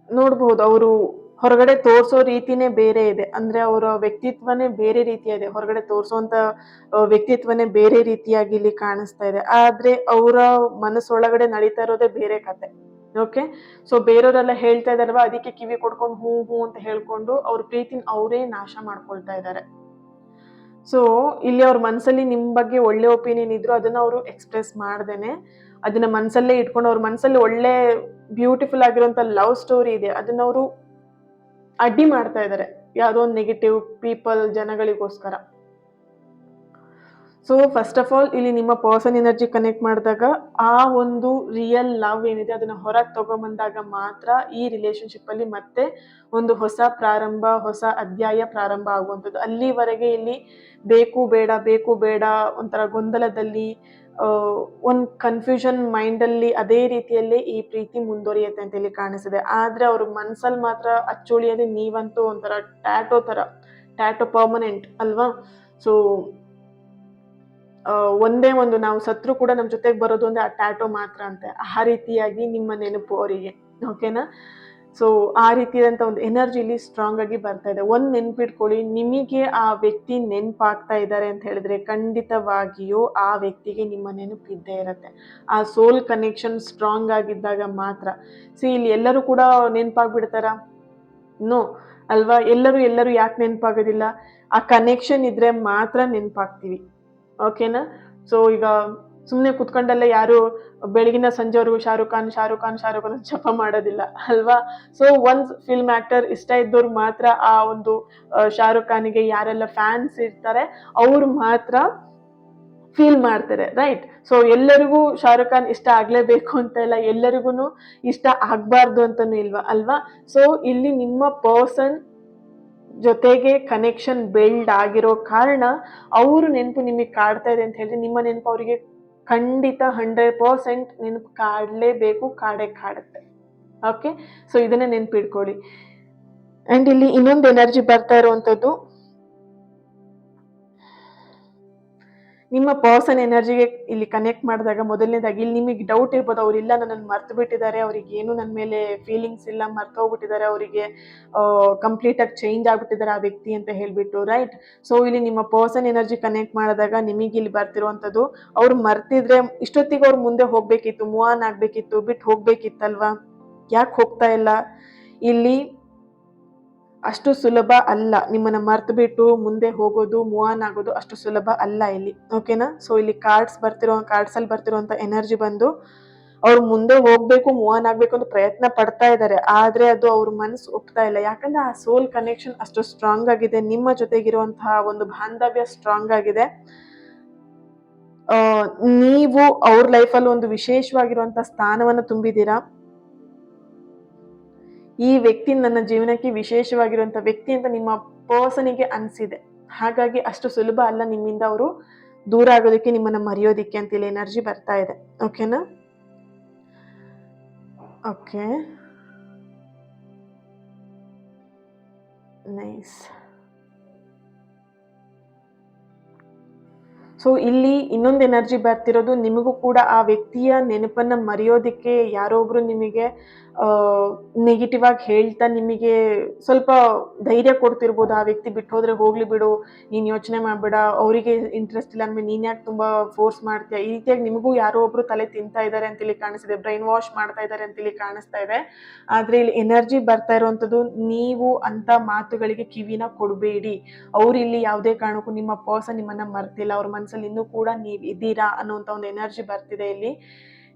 ನೋಡ್ಬಹುದು ಅವರು ಹೊರಗಡೆ ತೋರ್ಸೋ ರೀತಿನೇ ಬೇರೆ ಇದೆ. ಅಂದ್ರೆ ಅವರ ವ್ಯಕ್ತಿತ್ವನೇ ಬೇರೆ ರೀತಿಯ ಇದೆ, ಹೊರಗಡೆ ತೋರ್ಸೋಂತ ವ್ಯಕ್ತಿತ್ವನೇ ಬೇರೆ ರೀತಿಯಾಗಿ ಇಲ್ಲಿ ಕಾಣಿಸ್ತಾ ಇದೆ. ಆದ್ರೆ ಅವರ ಮನಸ್ಸೊಳಗಡೆ ನಡೀತಾ ಇರೋದೇ ಬೇರೆ ಕತೆ. ಓಕೆ, ಸೊ ಬೇರೆಯವರೆಲ್ಲ ಹೇಳ್ತಾ ಇದಾರಲ್ವಾ, ಅದಕ್ಕೆ ಕಿವಿ ಕೊಡ್ಕೊಂಡು ಹೂ ಹೂ ಅಂತ ಹೇಳ್ಕೊಂಡು ಅವ್ರ ಪ್ರೀತಿನ ಅವರೇ ನಾಶ ಮಾಡ್ಕೊಳ್ತಾ ಇದ್ದಾರೆ. ಸೊ ಇಲ್ಲಿ ಅವ್ರ ಮನಸ್ಸಲ್ಲಿ ನಿಮ್ ಬಗ್ಗೆ ಒಳ್ಳೆ ಒಪಿನಿಯನ್ ಇದ್ರು ಅದನ್ನ ಅವರು ಎಕ್ಸ್ಪ್ರೆಸ್ ಮಾಡ್ದೇನೆ ಅದನ್ನ ಮನಸ್ಸಲ್ಲೇ ಇಟ್ಕೊಂಡು, ಅವ್ರ ಮನಸ್ಸಲ್ಲಿ ಒಳ್ಳೆ ಬ್ಯೂಟಿಫುಲ್ ಆಗಿರುವಂತ ಲವ್ ಸ್ಟೋರಿ ಇದೆ, ಅದನ್ನ ಅವರು ಅಡ್ಡಿ ಮಾಡ್ತಾ ಇದ್ದಾರೆ ಯಾವುದೋ ಒಂದು ನೆಗೆಟಿವ್ ಪೀಪಲ್ ಜನಗಳಿಗೋಸ್ಕರ. ಸೊ ಫಸ್ಟ್ ಆಫ್ ಆಲ್ ಇಲ್ಲಿ ನಿಮ್ಮ ಪರ್ಸನ್ ಎನರ್ಜಿ ಕನೆಕ್ಟ್ ಮಾಡಿದಾಗ ಆ ಒಂದು ರಿಯಲ್ ಲವ್ ಏನಿದೆ ಅದನ್ನ ಹೊರಗೆ ತಗೊಂಬಂದಾಗ ಮಾತ್ರ ಈ ರಿಲೇಶನ್ಶಿಪ್ ಅಲ್ಲಿ ಮತ್ತೆ ಒಂದು ಹೊಸ ಪ್ರಾರಂಭ, ಹೊಸ ಅಧ್ಯಾಯ ಪ್ರಾರಂಭ ಆಗುವಂಥದ್ದು. ಅಲ್ಲಿವರೆಗೆ ಇಲ್ಲಿ ಬೇಕು ಬೇಡ ಒಂಥರ ಗೊಂದಲದಲ್ಲಿ ಒಂದು ಕನ್ಫ್ಯೂಷನ್ ಮೈಂಡಲ್ಲಿ ಅದೇ ರೀತಿಯಲ್ಲಿ ಈ ಪ್ರೀತಿ ಮುಂದುವರಿಯುತ್ತೆ ಅಂತ ಇಲ್ಲಿ ಕಾಣಿಸಿದೆ. ಆದ್ರೆ ಅವ್ರ ಮನ್ಸಲ್ಲಿ ಮಾತ್ರ ಅಚ್ಚುಳಿಯದೆ ನೀವಂತೂ ಒಂಥರ ಟ್ಯಾಟೋ ಪರ್ಮನೆಂಟ್ ಅಲ್ವಾ. ಸೊ ಒಂದೇ ಒಂದು ನಾವು ಸತ್ರು ಕೂಡ ನಮ್ಮ ಜೊತೆಗೆ ಬರೋದು ಅಂದ್ರೆ ಆ ಟ್ಯಾಟೋ ಮಾತ್ರ ಅಂತೆ, ಆ ರೀತಿಯಾಗಿ ನಿಮ್ಮ ನೆನಪು ಅವರಿಗೆ. ಓಕೆನಾ? ಸೊ ಆ ರೀತಿಯಾದಂಥ ಒಂದು ಎನರ್ಜಿ ಇಲ್ಲಿ ಸ್ಟ್ರಾಂಗ್ ಆಗಿ ಬರ್ತಾ ಇದೆ. ಒಂದು ನೆನ್ಪಿಟ್ಕೊಳ್ಳಿ, ನಿಮಗೆ ಆ ವ್ಯಕ್ತಿ ನೆನಪಾಗ್ತಾ ಇದ್ದಾರೆ ಅಂತ ಹೇಳಿದ್ರೆ ಖಂಡಿತವಾಗಿಯೂ ಆ ವ್ಯಕ್ತಿಗೆ ನಿಮ್ಮ ನೆನಪು ಇದ್ದೇ ಇರುತ್ತೆ. ಆ ಸೋಲ್ ಕನೆಕ್ಷನ್ ಸ್ಟ್ರಾಂಗ್ ಆಗಿದ್ದಾಗ ಮಾತ್ರ. ಇಲ್ಲಿ ಎಲ್ಲರೂ ಕೂಡ ನೆನಪಾಗ್ಬಿಡ್ತಾರ, ನೋ ಅಲ್ವಾ? ಎಲ್ಲರೂ ಎಲ್ಲರೂ ಯಾಕೆ ನೆನಪಾಗೋದಿಲ್ಲ? ಆ ಕನೆಕ್ಷನ್ ಇದ್ರೆ ಮಾತ್ರ ನೆನಪಾಗ್ತೀವಿ. ಓಕೆನಾ? ಸೊ ಈಗ ಸುಮ್ಮನೆ ಕುತ್ಕೊಂಡಲ್ಲೇ ಯಾರು ಬೆಳಗಿನ ಸಂಜೆವರೆಗೂ ಶಾರುಖ್ ಖಾನ್ ಶಾರುಖ್ ಖಾನ್ ಶಾರುಖ್ ಖಾನ್ ಅಂತ ಜಪ ಮಾಡೋದಿಲ್ಲ ಅಲ್ವಾ? ಸೊ ಒನ್ಸ್ ಫಿಲ್ಮ್ ಆಕ್ಟರ್ ಇಷ್ಟ ಇದ್ದವ್ರು ಮಾತ್ರ ಆ ಒಂದು ಶಾರುಖ್ ಖಾನ್ಗೆ ಯಾರೆಲ್ಲ ಫ್ಯಾನ್ಸ್ ಇರ್ತಾರೆ ಅವ್ರು ಮಾತ್ರ ಫೀಲ್ ಮಾಡ್ತಾರೆ, ರೈಟ್? ಸೊ ಎಲ್ಲರಿಗೂ ಶಾರುಖ್ ಖಾನ್ ಇಷ್ಟ ಆಗ್ಲೇಬೇಕು ಅಂತ ಇಲ್ಲ, ಎಲ್ಲರಿಗೂ ಇಷ್ಟ ಆಗ್ಬಾರ್ದು ಅಂತಾನು ಇಲ್ವಾ ಅಲ್ವಾ? ಸೊ ಇಲ್ಲಿ ನಿಮ್ಮ ಪರ್ಸನ್ ಜೊತೆಗೆ ಕನೆಕ್ಷನ್ ಬಿಲ್ಡ್ ಆಗಿರೋ ಕಾರಣ ಅವ್ರ ನೆನಪು ನಿಮಗೆ ಕಾಡ್ತಾ ಇದೆ ಅಂತ ಹೇಳಿದ್ರೆ ನಿಮ್ಮ ನೆನಪು ಅವರಿಗೆ ಖಂಡಿತ 100% ನೆನಪು ಕಾಡ್ಲೇಬೇಕು, ಕಾಡೇ ಕಾಡುತ್ತೆ. ಓಕೆ, ಸೊ ಇದನ್ನ ನೆನಪಿಡ್ಕೊಳ್ಳಿ. ಅಂಡ್ ಇಲ್ಲಿ ಇನ್ನೊಂದು ಎನರ್ಜಿ ಬರ್ತಾ ಇರುವಂತದ್ದು ನಿಮ್ಮ ಪರ್ಸನ್ ಎನರ್ಜಿಗೆ ಇಲ್ಲಿ ಕನೆಕ್ಟ್ ಮಾಡಿದಾಗ ಮೊದಲನೇದಾಗಿ ಇಲ್ಲಿ ನಿಮಗೆ ಡೌಟ್ ಇರ್ಬೋದು, ಅವ್ರಿಲ್ಲ ನನ್ನನ್ನು ಮರ್ತು ಬಿಟ್ಟಿದ್ದಾರೆ, ಅವ್ರಿಗೆ ಏನು ನನ್ನ ಮೇಲೆ ಫೀಲಿಂಗ್ಸ್ ಇಲ್ಲ, ಮರ್ತು ಹೋಗ್ಬಿಟ್ಟಿದ್ದಾರೆ, ಅವರಿಗೆ ಕಂಪ್ಲೀಟ್ ಆಗಿ ಚೇಂಜ್ ಆಗ್ಬಿಟ್ಟಿದ್ದಾರೆ ಆ ವ್ಯಕ್ತಿ ಅಂತ ಹೇಳ್ಬಿಟ್ಟು, ರೈಟ್? ಸೊ ಇಲ್ಲಿ ನಿಮ್ಮ ಪರ್ಸನ್ ಎನರ್ಜಿ ಕನೆಕ್ಟ್ ಮಾಡಿದಾಗ ನಿಮಗೆ ಇಲ್ಲಿ ಬರ್ತಿರುವಂಥದ್ದು, ಅವ್ರು ಮರ್ತಿದ್ರೆ ಇಷ್ಟೊತ್ತಿಗೆ ಅವ್ರು ಮುಂದೆ ಹೋಗ್ಬೇಕಿತ್ತು, ಮೂವ್ ಆನ್ ಆಗ್ಬೇಕಿತ್ತು, ಬಿಟ್ಟು ಹೋಗ್ಬೇಕಿತ್ತಲ್ವಾ? ಯಾಕೆ ಹೋಗ್ತಾ ಇಲ್ಲ? ಇಲ್ಲಿ ಅಷ್ಟು ಸುಲಭ ಅಲ್ಲ. ನಿಮ್ಮನ್ನ ಮರ್ತು ಬಿಟ್ಟು ಮುಂದೆ ಹೋಗೋದು, ಮೂವ್ ಆನ್ ಆಗೋದು ಅಷ್ಟು ಸುಲಭ ಅಲ್ಲ ಇಲ್ಲಿ. ಓಕೆನಾ? ಸೊ ಇಲ್ಲಿ ಕಾರ್ಡ್ಸ್ ಅಲ್ಲಿ ಬರ್ತಿರುವಂತ ಎನರ್ಜಿ ಬಂದು ಅವ್ರು ಮುಂದೆ ಹೋಗ್ಬೇಕು, ಮೂವ್ ಆನ್ ಆಗ್ಬೇಕು ಅಂತ ಪ್ರಯತ್ನ ಪಡ್ತಾ ಇದ್ದಾರೆ, ಆದ್ರೆ ಅದು ಅವ್ರ ಮನಸ್ಸು ಒಪ್ತಾ ಇಲ್ಲ. ಯಾಕಂದ್ರೆ ಆ ಸೋಲ್ ಕನೆಕ್ಷನ್ ಅಷ್ಟು ಸ್ಟ್ರಾಂಗ್ ಆಗಿದೆ, ನಿಮ್ಮ ಜೊತೆಗಿರುವಂತಹ ಒಂದು ಬಾಂಧವ್ಯ ಸ್ಟ್ರಾಂಗ್ ಆಗಿದೆ. ನೀವು ಅವ್ರ ಲೈಫಲ್ಲಿ ಒಂದು ವಿಶೇಷವಾಗಿರುವಂತಹ ಸ್ಥಾನವನ್ನ ತುಂಬಿದ್ದೀರಾ. ಈ ವ್ಯಕ್ತಿ ನನ್ನ ಜೀವನಕ್ಕೆ ವಿಶೇಷವಾಗಿರುವಂತ ವ್ಯಕ್ತಿ ಅಂತ ನಿಮ್ಮ ಪರ್ಸನಿಗೆ ಅನ್ಸಿದೆ. ಹಾಗಾಗಿ ಅಷ್ಟು ಸುಲಭ ಅಲ್ಲ ನಿಮ್ಮಿಂದ ಅವರು ದೂರ ಆಗೋದಕ್ಕೆ, ನಿಮ್ಮನ್ನ ಮರೆಯೋದಿಕ್ಕೆ ಅಂತ ಇಲ್ಲಿ ಎನರ್ಜಿ ಬರ್ತಾ ಇದೆ. ಓಕೆನಾ? Okay, nice. ಸೊ ಇಲ್ಲಿ ಇನ್ನೊಂದು ಎನರ್ಜಿ ಬರ್ತಿರೋದು, ನಿಮಗೂ ಕೂಡ ಆ ವ್ಯಕ್ತಿಯ ನೆನಪನ್ನ ಮರೆಯೋದಿಕ್ಕೆ ಯಾರೋ ಒಬ್ರು ನಿಮಗೆ ನೆಗೆಟಿವ್ ಆಗಿ ಹೇಳ್ತಾ ನಿಮಗೆ ಸ್ವಲ್ಪ ಧೈರ್ಯ ಕೊಡ್ತಿರ್ಬೋದು. ಆ ವ್ಯಕ್ತಿ ಬಿಟ್ಟು ಹೋದ್ರೆ ಹೋಗ್ಲಿ ಬಿಡು, ನೀನ್ ಯೋಚನೆ ಮಾಡ್ಬೇಡ, ಅವರಿಗೆ ಇಂಟ್ರೆಸ್ಟ್ ಇಲ್ಲ ಅಂದ್ಮೇಲೆ ನೀನ್ ಯಾಕೆ ತುಂಬಾ ಫೋರ್ಸ್ ಮಾಡ್ತೀಯ, ಈ ರೀತಿಯಾಗಿ ನಿಮಗೂ ಯಾರೋ ಒಬ್ರು ತಲೆ ತಿಂತಾ ಇದ್ದಾರೆ ಅಂತ ಇಲ್ಲಿ ಕಾಣಿಸ್ತಿದೆ, ಬ್ರೈನ್ ವಾಶ್ ಮಾಡ್ತಾ ಇದ್ದಾರೆ ಅಂತ ಇಲ್ಲಿ ಕಾಣಿಸ್ತಾ ಇದೆ. ಆದ್ರೆ ಇಲ್ಲಿ ಎನರ್ಜಿ ಬರ್ತಾ ಇರುವಂತದ್ದು, ನೀವು ಅಂತ ಮಾತುಗಳಿಗೆ ಕಿವಿನ ಕೊಡಬೇಡಿ. ಅವ್ರು ಇಲ್ಲಿ ಯಾವುದೇ ಕಾರಣಕ್ಕೂ ನಿಮ್ಮ ಪರ್ಸನ್ ನಿಮ್ಮನ್ನ ಮರ್ತಿಲ್ಲ, ಅವ್ರ ಮನಸ್ಸಲ್ಲಿ ಇನ್ನೂ ಕೂಡ ನೀವ್ ಇದ್ದೀರಾ ಅನ್ನೋಂತ ಒಂದು ಎನರ್ಜಿ ಬರ್ತಿದೆ ಇಲ್ಲಿ.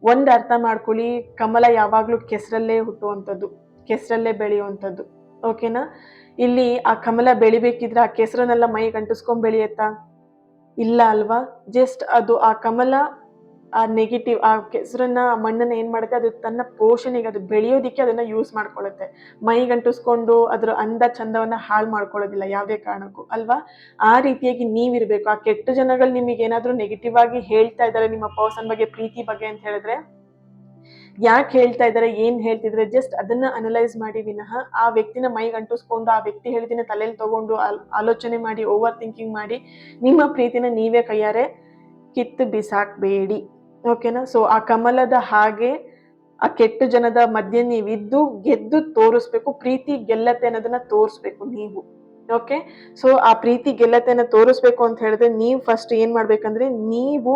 ಒಂದ್ ಅರ್ಥ ಮಾಡ್ಕೊಳ್ಳಿ, ಕಮಲ ಯಾವಾಗ್ಲೂ ಕೆಸರಲ್ಲೇ ಹುಟ್ಟುವಂಥದ್ದು, ಕೆಸರಲ್ಲೇ ಬೆಳೆಯುವಂಥದ್ದು. ಓಕೆನಾ? ಇಲ್ಲಿ ಆ ಕಮಲ ಬೆಳಿಬೇಕಿದ್ರೆ ಆ ಕೆಸರನ್ನೆಲ್ಲ ಮೈಗೆ ಅಂಟಿಸ್ಕೊಂಡ್ ಬೆಳೆಯತ್ತಾ? ಇಲ್ಲ ಅಲ್ವಾ? ಜಸ್ಟ್ ಅದು ಆ ಕಮಲ ಆ ನೆಗೆಟಿವ್ ಆ ಕೆಸರನ್ನ ಮಣ್ಣನ್ನ ಏನ್ ಮಾಡುತ್ತೆ, ಅದು ತನ್ನ ಪೋಷಣೆಗೆ ಅದು ಬೆಳೆಯೋದಿಕ್ಕೆ ಅದನ್ನ ಯೂಸ್ ಮಾಡ್ಕೊಳ್ಳುತ್ತೆ. ಮೈಗಂಟಿಸ್ಕೊಂಡು ಅದ್ರ ಅಂದ ಚಂದವನ್ನ ಹಾಳು ಮಾಡ್ಕೊಳ್ಳೋದಿಲ್ಲ ಯಾವುದೇ ಕಾರಣಕ್ಕೂ, ಅಲ್ವಾ? ಆ ರೀತಿಯಾಗಿ ನೀವಿರ್ಬೇಕು. ಆ ಕೆಟ್ಟ ಜನಗಳು ನಿಮಗೆ ಏನಾದ್ರೂ ನೆಗೆಟಿವ್ ಆಗಿ ಹೇಳ್ತಾ ಇದ್ದಾರೆ ನಿಮ್ಮ ಪರ್ಸನ್ ಬಗ್ಗೆ, ಪ್ರೀತಿ ಬಗ್ಗೆ ಅಂತ ಹೇಳಿದ್ರೆ, ಯಾಕೆ ಹೇಳ್ತಾ ಇದ್ದಾರೆ, ಏನ್ ಹೇಳ್ತಿದ್ರೆ, ಜಸ್ಟ್ ಅದನ್ನ ಅನಲೈಸ್ ಮಾಡಿ ವಿನಃ ಆ ವ್ಯಕ್ತಿನ ಮೈಗೆ ಅಂಟಿಸ್ಕೊಂಡು ಆ ವ್ಯಕ್ತಿ ಹೇಳಿದಿನ ತಲೆಯಲ್ಲಿ ತಗೊಂಡು ಆಲೋಚನೆ ಮಾಡಿ ಓವರ್ ಥಿಂಕಿಂಗ್ ಮಾಡಿ ನಿಮ್ಮ ಪ್ರೀತಿನ ನೀವೇ ಕೈಯಾರೆ ಕಿತ್ತು ಬಿಸಾಕ್ಬೇಡಿ. ಓಕೆನಾ? ಸೊ ಆ ಕಮಲದ ಹಾಗೆ ಆ ಕೆಟ್ಟ ಜನದ ಮಧ್ಯೆ ನೀವಿದ್ದು ಗೆದ್ದು ತೋರಿಸ್ಬೇಕು, ಪ್ರೀತಿ ಗೆಲ್ಲತ್ತೆ ಅನ್ನೋದನ್ನ ತೋರಿಸ್ಬೇಕು ನೀವು. ಓಕೆ, ಸೊ ಆ ಪ್ರೀತಿ ಗೆಲ್ಲತೆನ ತೋರಿಸ್ಬೇಕು ಅಂತ ಹೇಳಿದ್ರೆ ನೀವು ಫಸ್ಟ್ ಏನ್ ಮಾಡ್ಬೇಕಂದ್ರೆ, ನೀವು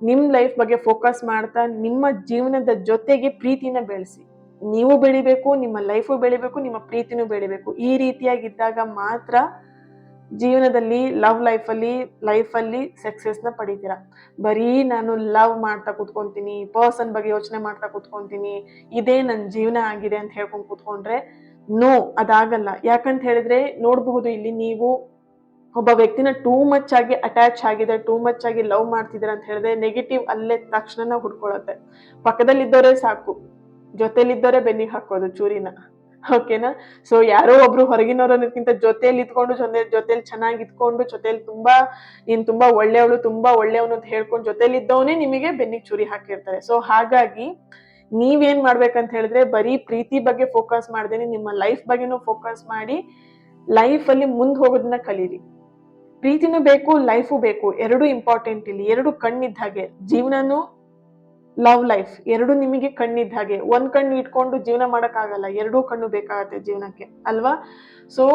ನಿಮ್ ಲೈಫ್ ಬಗ್ಗೆ ಫೋಕಸ್ ಮಾಡ್ತಾ ನಿಮ್ಮ ಜೀವನದ ಜೊತೆಗೆ ಪ್ರೀತಿನ ಬೆಳೆಸಿ. ನೀವು ಬೆಳಿಬೇಕು, ನಿಮ್ಮ ಲೈಫು ಬೆಳಿಬೇಕು, ನಿಮ್ಮ ಪ್ರೀತಿನೂ ಬೆಳಿಬೇಕು. ಈ ರೀತಿಯಾಗಿದ್ದಾಗ ಮಾತ್ರ ಜೀವನದಲ್ಲಿ ಲೈಫಲ್ಲಿ ಸಕ್ಸಸ್ನ ಪಡಿತೀರಾ. ಬರೀ ನಾನು ಲವ್ ಮಾಡ್ತಾ ಕುತ್ಕೊಂತೀನಿ, ಪರ್ಸನ್ ಬಗ್ಗೆ ಯೋಚನೆ ಮಾಡ್ತಾ ಕುತ್ಕೊಂತೀನಿ, ಇದೇ ನನ್ನ ಜೀವನ ಆಗಿದೆ ಅಂತ ಹೇಳ್ಕೊಂಡು ಕುತ್ಕೊಂಡ್ರೆ ನೋ, ಅದಾಗಲ್ಲ. ಯಾಕಂತ ಹೇಳಿದ್ರೆ ನೋಡಬಹುದು, ಇಲ್ಲಿ ನೀವು ಒಬ್ಬ ವ್ಯಕ್ತಿನ ಟೂ ಮಚ್ ಆಗಿ ಅಟ್ಯಾಚ್ ಆಗಿದೆ, ಟೂ ಮಚ್ ಆಗಿ ಲವ್ ಮಾಡ್ತಿದ್ದೀರಾ ಅಂತ ಹೇಳಿದ್ರೆ ನೆಗೆಟಿವ್ ಅಲ್ಲೇ ತಕ್ಷಣ ಹುಡ್ಕೊಳತ್ತೆ. ಪಕ್ಕದಲ್ಲಿದ್ದವರೇ ಸಾಕು, ಜೊತೆಲಿದ್ದವರೇ ಬೆನ್ನಿಗೆ ಹಾಕೋದು ಚೂರಿನ. ಓಕೆನಾ? ಸೊ ಯಾರೋ ಒಬ್ರು ಹೊರಗಿನವರನ್ನಕ್ಕಿಂತ ಜೊತೆಯಲ್ಲಿ ಇದ್ಕೊಂಡು ಜೊತೆಲಿ ಚೆನ್ನಾಗಿ ಇದ್ಕೊಂಡು ಜೊತೆಲಿ ನೀನ್ ತುಂಬಾ ಒಳ್ಳೆಯವಳು, ತುಂಬಾ ಒಳ್ಳೆಯವನು ಅಂತ ಹೇಳ್ಕೊಂಡು ಜೊತೆಲಿ ಇದ್ದವನೇ ನಿಮಗೆ ಬೆನ್ನಿಗೆ ಚೂರಿ ಹಾಕಿರ್ತಾರೆ. ಸೊ ಹಾಗಾಗಿ ನೀವೇನ್ ಮಾಡ್ಬೇಕಂತ ಹೇಳಿದ್ರೆ, ಬರೀ ಪ್ರೀತಿ ಬಗ್ಗೆ ಫೋಕಸ್ ಮಾಡ್ದೇನೆ ನಿಮ್ಮ ಲೈಫ್ ಬಗ್ಗೆನೂ ಫೋಕಸ್ ಮಾಡಿ ಲೈಫ್ ಅಲ್ಲಿ ಮುಂದ್ ಹೋಗೋದನ್ನ ಕಲೀರಿ. ಪ್ರೀತಿನೂ ಬೇಕು, ಲೈಫು ಬೇಕು, ಎರಡು ಇಂಪಾರ್ಟೆಂಟ್. ಇಲ್ಲಿ ಎರಡು ಕಣ್ಣಿದ್ದ ಹಾಗೆ, ಜೀವನನು ಲವ್ ಲೈಫ್ ಎರಡು ನಿಮಗೆ ಕಣ್ಣಿದ್ದ ಹಾಗೆ. ಒಂದ್ ಕಣ್ಣು ಇಟ್ಕೊಂಡು ಜೀವನ ಮಾಡಕ್ ಆಗಲ್ಲ, ಎರಡೂ ಕಣ್ಣು ಬೇಕಾಗತ್ತೆ ಜೀವನಕ್ಕೆ, ಅಲ್ವಾ? ಸೊ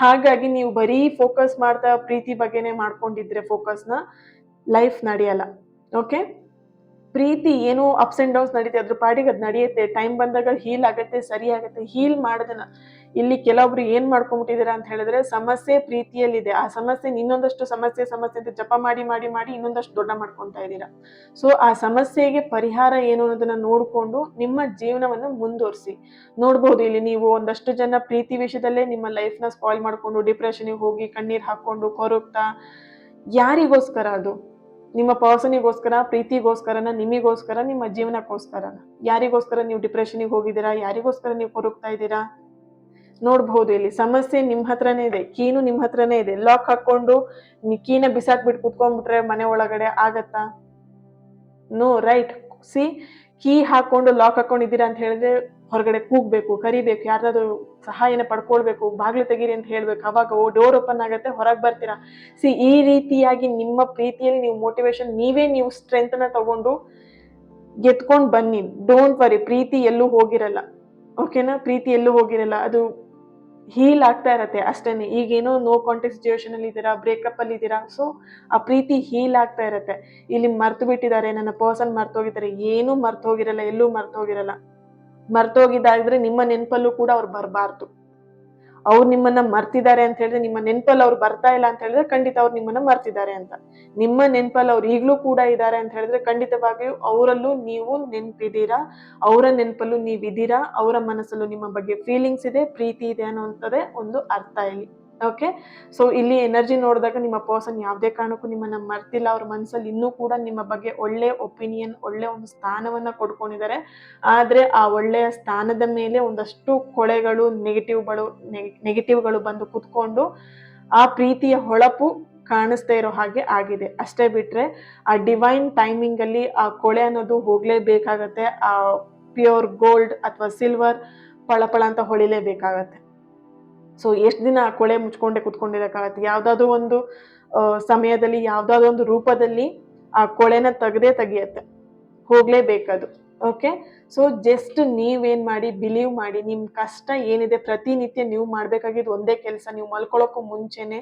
ಹಾಗಾಗಿ ನೀವು ಬರೀ ಫೋಕಸ್ ಮಾಡ್ತಾ ಪ್ರೀತಿ ಬಗ್ಗೆನೆ ಮಾಡ್ಕೊಂಡಿದ್ರೆ ಫೋಕಸ್ನ, ಲೈಫ್ ನಡೆಯಲ್ಲ. ಓಕೆ, ಪ್ರೀತಿ ಏನೋ ಅಪ್ಸ್ ಅಂಡ್ ಡೌನ್ಸ್ ನಡೀತೆ, ಅದ್ರ ಪಾಡಿಗೆ ಅದು ನಡೆಯುತ್ತೆ. ಟೈಮ್ ಬಂದಾಗ ಹೀಲ್ ಆಗತ್ತೆ, ಸರಿ ಆಗತ್ತೆ. ಹೀಲ್ ಮಾಡೋದನ್ನ ಇಲ್ಲಿ ಕೆಲವೊಬ್ರು ಏನ್ ಮಾಡ್ಕೊಂಡ್ಬಿಟ್ಟಿದ್ದೀರಾ ಅಂತ ಹೇಳಿದ್ರೆ, ಸಮಸ್ಯೆ ಪ್ರೀತಿಯಲ್ಲಿದೆ, ಆ ಸಮಸ್ಯೆ ಇನ್ನೊಂದಷ್ಟು ಸಮಸ್ಯೆ ಸಮಸ್ಯೆ ಅಂತ ಜಪ ಮಾಡಿ ಮಾಡಿ ಮಾಡಿ ಇನ್ನೊಂದಷ್ಟು ದೊಡ್ಡ ಮಾಡ್ಕೊಂತಾ ಇದ್ದೀರಾ. ಸೊ ಆ ಸಮಸ್ಯೆಗೆ ಪರಿಹಾರ ಏನು ಅನ್ನೋದನ್ನ ನೋಡ್ಕೊಂಡು ನಿಮ್ಮ ಜೀವನವನ್ನು ಮುಂದುವರಿಸಿ. ನೋಡ್ಬೋದು ಇಲ್ಲಿ ನೀವು ಒಂದಷ್ಟು ಜನ ಪ್ರೀತಿ ವಿಷಯದಲ್ಲೇ ನಿಮ್ಮ ಲೈಫ್ ನ ಸ್ಪಾಯ್ಲ್ ಮಾಡ್ಕೊಂಡು ಡಿಪ್ರೆಷನ್ಗೆ ಹೋಗಿ ಕಣ್ಣೀರ್ ಹಾಕೊಂಡು ಕೊರಗ್ತಾ, ಯಾರಿಗೋಸ್ಕರ ಅದು? ನಿಮ್ಮ ಪರ್ಸನಿಗೋಸ್ಕರ, ಪ್ರೀತಿಗೋಸ್ಕರನ, ನಿಮಿಗೋಸ್ಕರ, ನಿಮ್ಮ ಜೀವನಕ್ಕೋಸ್ಕರನ? ಯಾರಿಗೋಸ್ಕರ ನೀವು ಡಿಪ್ರೆಷನ್ಗೆ ಹೋಗಿದ್ದೀರಾ? ಯಾರಿಗೋಸ್ಕರ ನೀವು ಕೊರಗ್ತಾ ಇದ್ದೀರಾ? ನೋಡ್ಬಹುದು ಇಲ್ಲಿ ಸಮಸ್ಯೆ ನಿಮ್ ಹತ್ರನೇ ಇದೆ, ಕೀನು ನಿಮ್ ಹತ್ರನೇ ಇದೆ. ಲಾಕ್ ಹಾಕೊಂಡು ಕೀನ ಬಿಸಾಕ್ಬಿಟ್ಟು ಕುತ್ಕೊಂಡ್ಬಿಟ್ರೆ ಮನೆ ಒಳಗಡೆ ಆಗತ್ತಾ? No, right? ಸಿ, ಕೀ ಹಾಕೊಂಡು ಲಾಕ್ ಹಾಕೊಂಡಿದ್ದೀರಾ ಅಂತ ಹೇಳಿದ್ರೆ ಹೊರಗಡೆ ಕೂಗ್ಬೇಕು, ಕರಿಬೇಕು, ಯಾರ್ದಾದ್ರು ಸಹಾಯನ ಪಡ್ಕೊಳ್ಬೇಕು, ಬಾಗ್ಲು ತೆಗೀರಿ ಅಂತ ಹೇಳ್ಬೇಕು. ಅವಾಗ ಡೋರ್ ಓಪನ್ ಆಗತ್ತೆ, ಹೊರಗೆ ಬರ್ತೀರಾ. ಸಿ, ಈ ರೀತಿಯಾಗಿ ನಿಮ್ಮ ಪ್ರೀತಿಯಲ್ಲಿ ನೀವು ಮೋಟಿವೇಶನ್, ನೀವು ಸ್ಟ್ರೆಂತ್ ನ ತಗೊಂಡು ಗೆದ್ಕೊಂಡ್ ಬನ್ನಿ. ಡೋಂಟ್ ವರಿ, ಪ್ರೀತಿ ಎಲ್ಲೂ ಹೋಗಿರಲ್ಲ. ಓಕೆನಾ? ಪ್ರೀತಿ ಎಲ್ಲೂ ಹೋಗಿರಲ್ಲ, ಅದು ಹೀಲ್ ಆಗ್ತಾ ಇರತ್ತೆ ಅಷ್ಟೇನೆ. ಈಗೇನೋ ನೋ ಕಾಂಟ್ಯಾಕ್ಟ್ ಸಿಚುವೇಶನ್ ಅಲ್ಲಿ ಇದ್ದೀರಾ, ಬ್ರೇಕಪ್ ಅಲ್ಲಿ ಇದ್ದೀರಾ, ಸೊ ಆ ಪ್ರೀತಿ ಹೀಲ್ ಆಗ್ತಾ ಇರತ್ತೆ. ಇಲ್ಲಿ ಮರ್ತು ಬಿಟ್ಟಿದ್ದಾರೆ, ನನ್ನ ಪರ್ಸನ್ ಮರ್ತೋಗಿದ್ದಾರೆ, ಏನೂ ಮರ್ತೋಗಿರಲ್ಲ, ಎಲ್ಲೂ ಮರ್ತೋಗಿರಲ್ಲ. ಮರ್ತೋಗಿದ್ದಾದ್ರೆ ನಿಮ್ಮ ನೆನಪಲ್ಲೂ ಕೂಡ ಅವ್ರು ಬರಬಾರ್ದು. ಅವ್ರು ನಿಮ್ಮನ್ನ ಮರ್ತಿದ್ದಾರೆ ಅಂತ ಹೇಳಿದ್ರೆ, ನಿಮ್ಮ ನೆನಪಲ್ಲಿ ಅವ್ರು ಬರ್ತಾ ಇಲ್ಲ ಅಂತ ಹೇಳಿದ್ರೆ ಖಂಡಿತ ಅವ್ರು ನಿಮ್ಮನ್ನ ಮರ್ತಿದ್ದಾರೆ ಅಂತ. ನಿಮ್ಮ ನೆನಪಲ್ಲಿ ಅವ್ರು ಈಗ್ಲೂ ಕೂಡ ಇದ್ದಾರೆ ಅಂತ ಹೇಳಿದ್ರೆ ಖಂಡಿತವಾಗಿಯೂ ಅವರಲ್ಲೂ ನೀವು ನೆನಪಿದ್ದೀರಾ, ಅವರ ನೆನಪಲ್ಲೂ ನೀವಿದ್ದೀರಾ, ಅವರ ಮನಸ್ಸಲ್ಲೂ ನಿಮ್ಮ ಬಗ್ಗೆ ಫೀಲಿಂಗ್ಸ್ ಇದೆ, ಪ್ರೀತಿ ಇದೆ ಅನ್ನೋಂಥದ್ದೇ ಒಂದು ಅರ್ಥ ಇಲ್ಲಿ. ಓಕೆ, ಸೊ ಇಲ್ಲಿ ಎನರ್ಜಿ ನೋಡಿದಾಗ ನಿಮ್ಮ ಪರ್ಸನ್ ಯಾವುದೇ ಕಾರಣಕ್ಕೂ ನಿಮ್ಮನ್ನ ಮರ್ತಿಲ್ಲ. ಅವ್ರ ಮನಸ್ಸಲ್ಲಿ ಇನ್ನೂ ಕೂಡ ನಿಮ್ಮ ಬಗ್ಗೆ ಒಳ್ಳೆ ಒಪಿನಿಯನ್, ಒಳ್ಳೆ ಒಂದು ಸ್ಥಾನವನ್ನ ಕೊಡ್ಕೊಂಡಿದ್ದಾರೆ. ಆದ್ರೆ ಆ ಒಳ್ಳೆಯ ಸ್ಥಾನದ ಮೇಲೆ ಒಂದಷ್ಟು ಕೊಳೆಗಳು, ನೆಗೆಟಿವ್ಗಳು ಬಂದು ಕುತ್ಕೊಂಡು ಆ ಪ್ರೀತಿಯ ಹೊಳಪು ಕಾಣಿಸ್ತಾ ಇರೋ ಹಾಗೆ ಆಗಿದೆ. ಅಷ್ಟೇ ಬಿಟ್ರೆ ಆ ಡಿವೈನ್ ಟೈಮಿಂಗ್ ಅಲ್ಲಿ ಆ ಕೊಳೆ ಅನ್ನೋದು ಹೋಗ್ಲೇಬೇಕಾಗತ್ತೆ. ಆ ಪ್ಯೂರ್ ಗೋಲ್ಡ್ ಅಥವಾ ಸಿಲ್ವರ್ ಪಳಪಳ ಅಂತ ಹೊಳಿಲೇಬೇಕಾಗತ್ತೆ. ಸೊ ಎಷ್ಟು ದಿನ ಆ ಕೊಳೆ ಮುಚ್ಕೊಂಡೆ ಕುತ್ಕೊಂಡಿರಕ್ಕಾಗತ್ತೆ? ಯಾವ್ದಾದ್ರು ಒಂದು ಸಮಯದಲ್ಲಿ, ಯಾವ್ದಾದ್ರು ಒಂದು ರೂಪದಲ್ಲಿ ಆ ಕೊಳೆನ ತೆಗಿಯತ್ತೆ, ಹೋಗ್ಲೇಬೇಕದು. ಓಕೆ, ಸೊ ಜಸ್ಟ್ ನೀವೇನ್ ಮಾಡಿ, ಬಿಲೀವ್ ಮಾಡಿ, ನಿಮ್ ಕಷ್ಟ ಏನಿದೆ ಪ್ರತಿನಿತ್ಯ ನೀವು ಮಾಡ್ಬೇಕಾಗಿದ್ದು ಒಂದೇ ಕೆಲಸ. ನೀವು ಮಲ್ಕೊಳ್ಳೋಕ್ಕೂ ಮುಂಚೆನೆ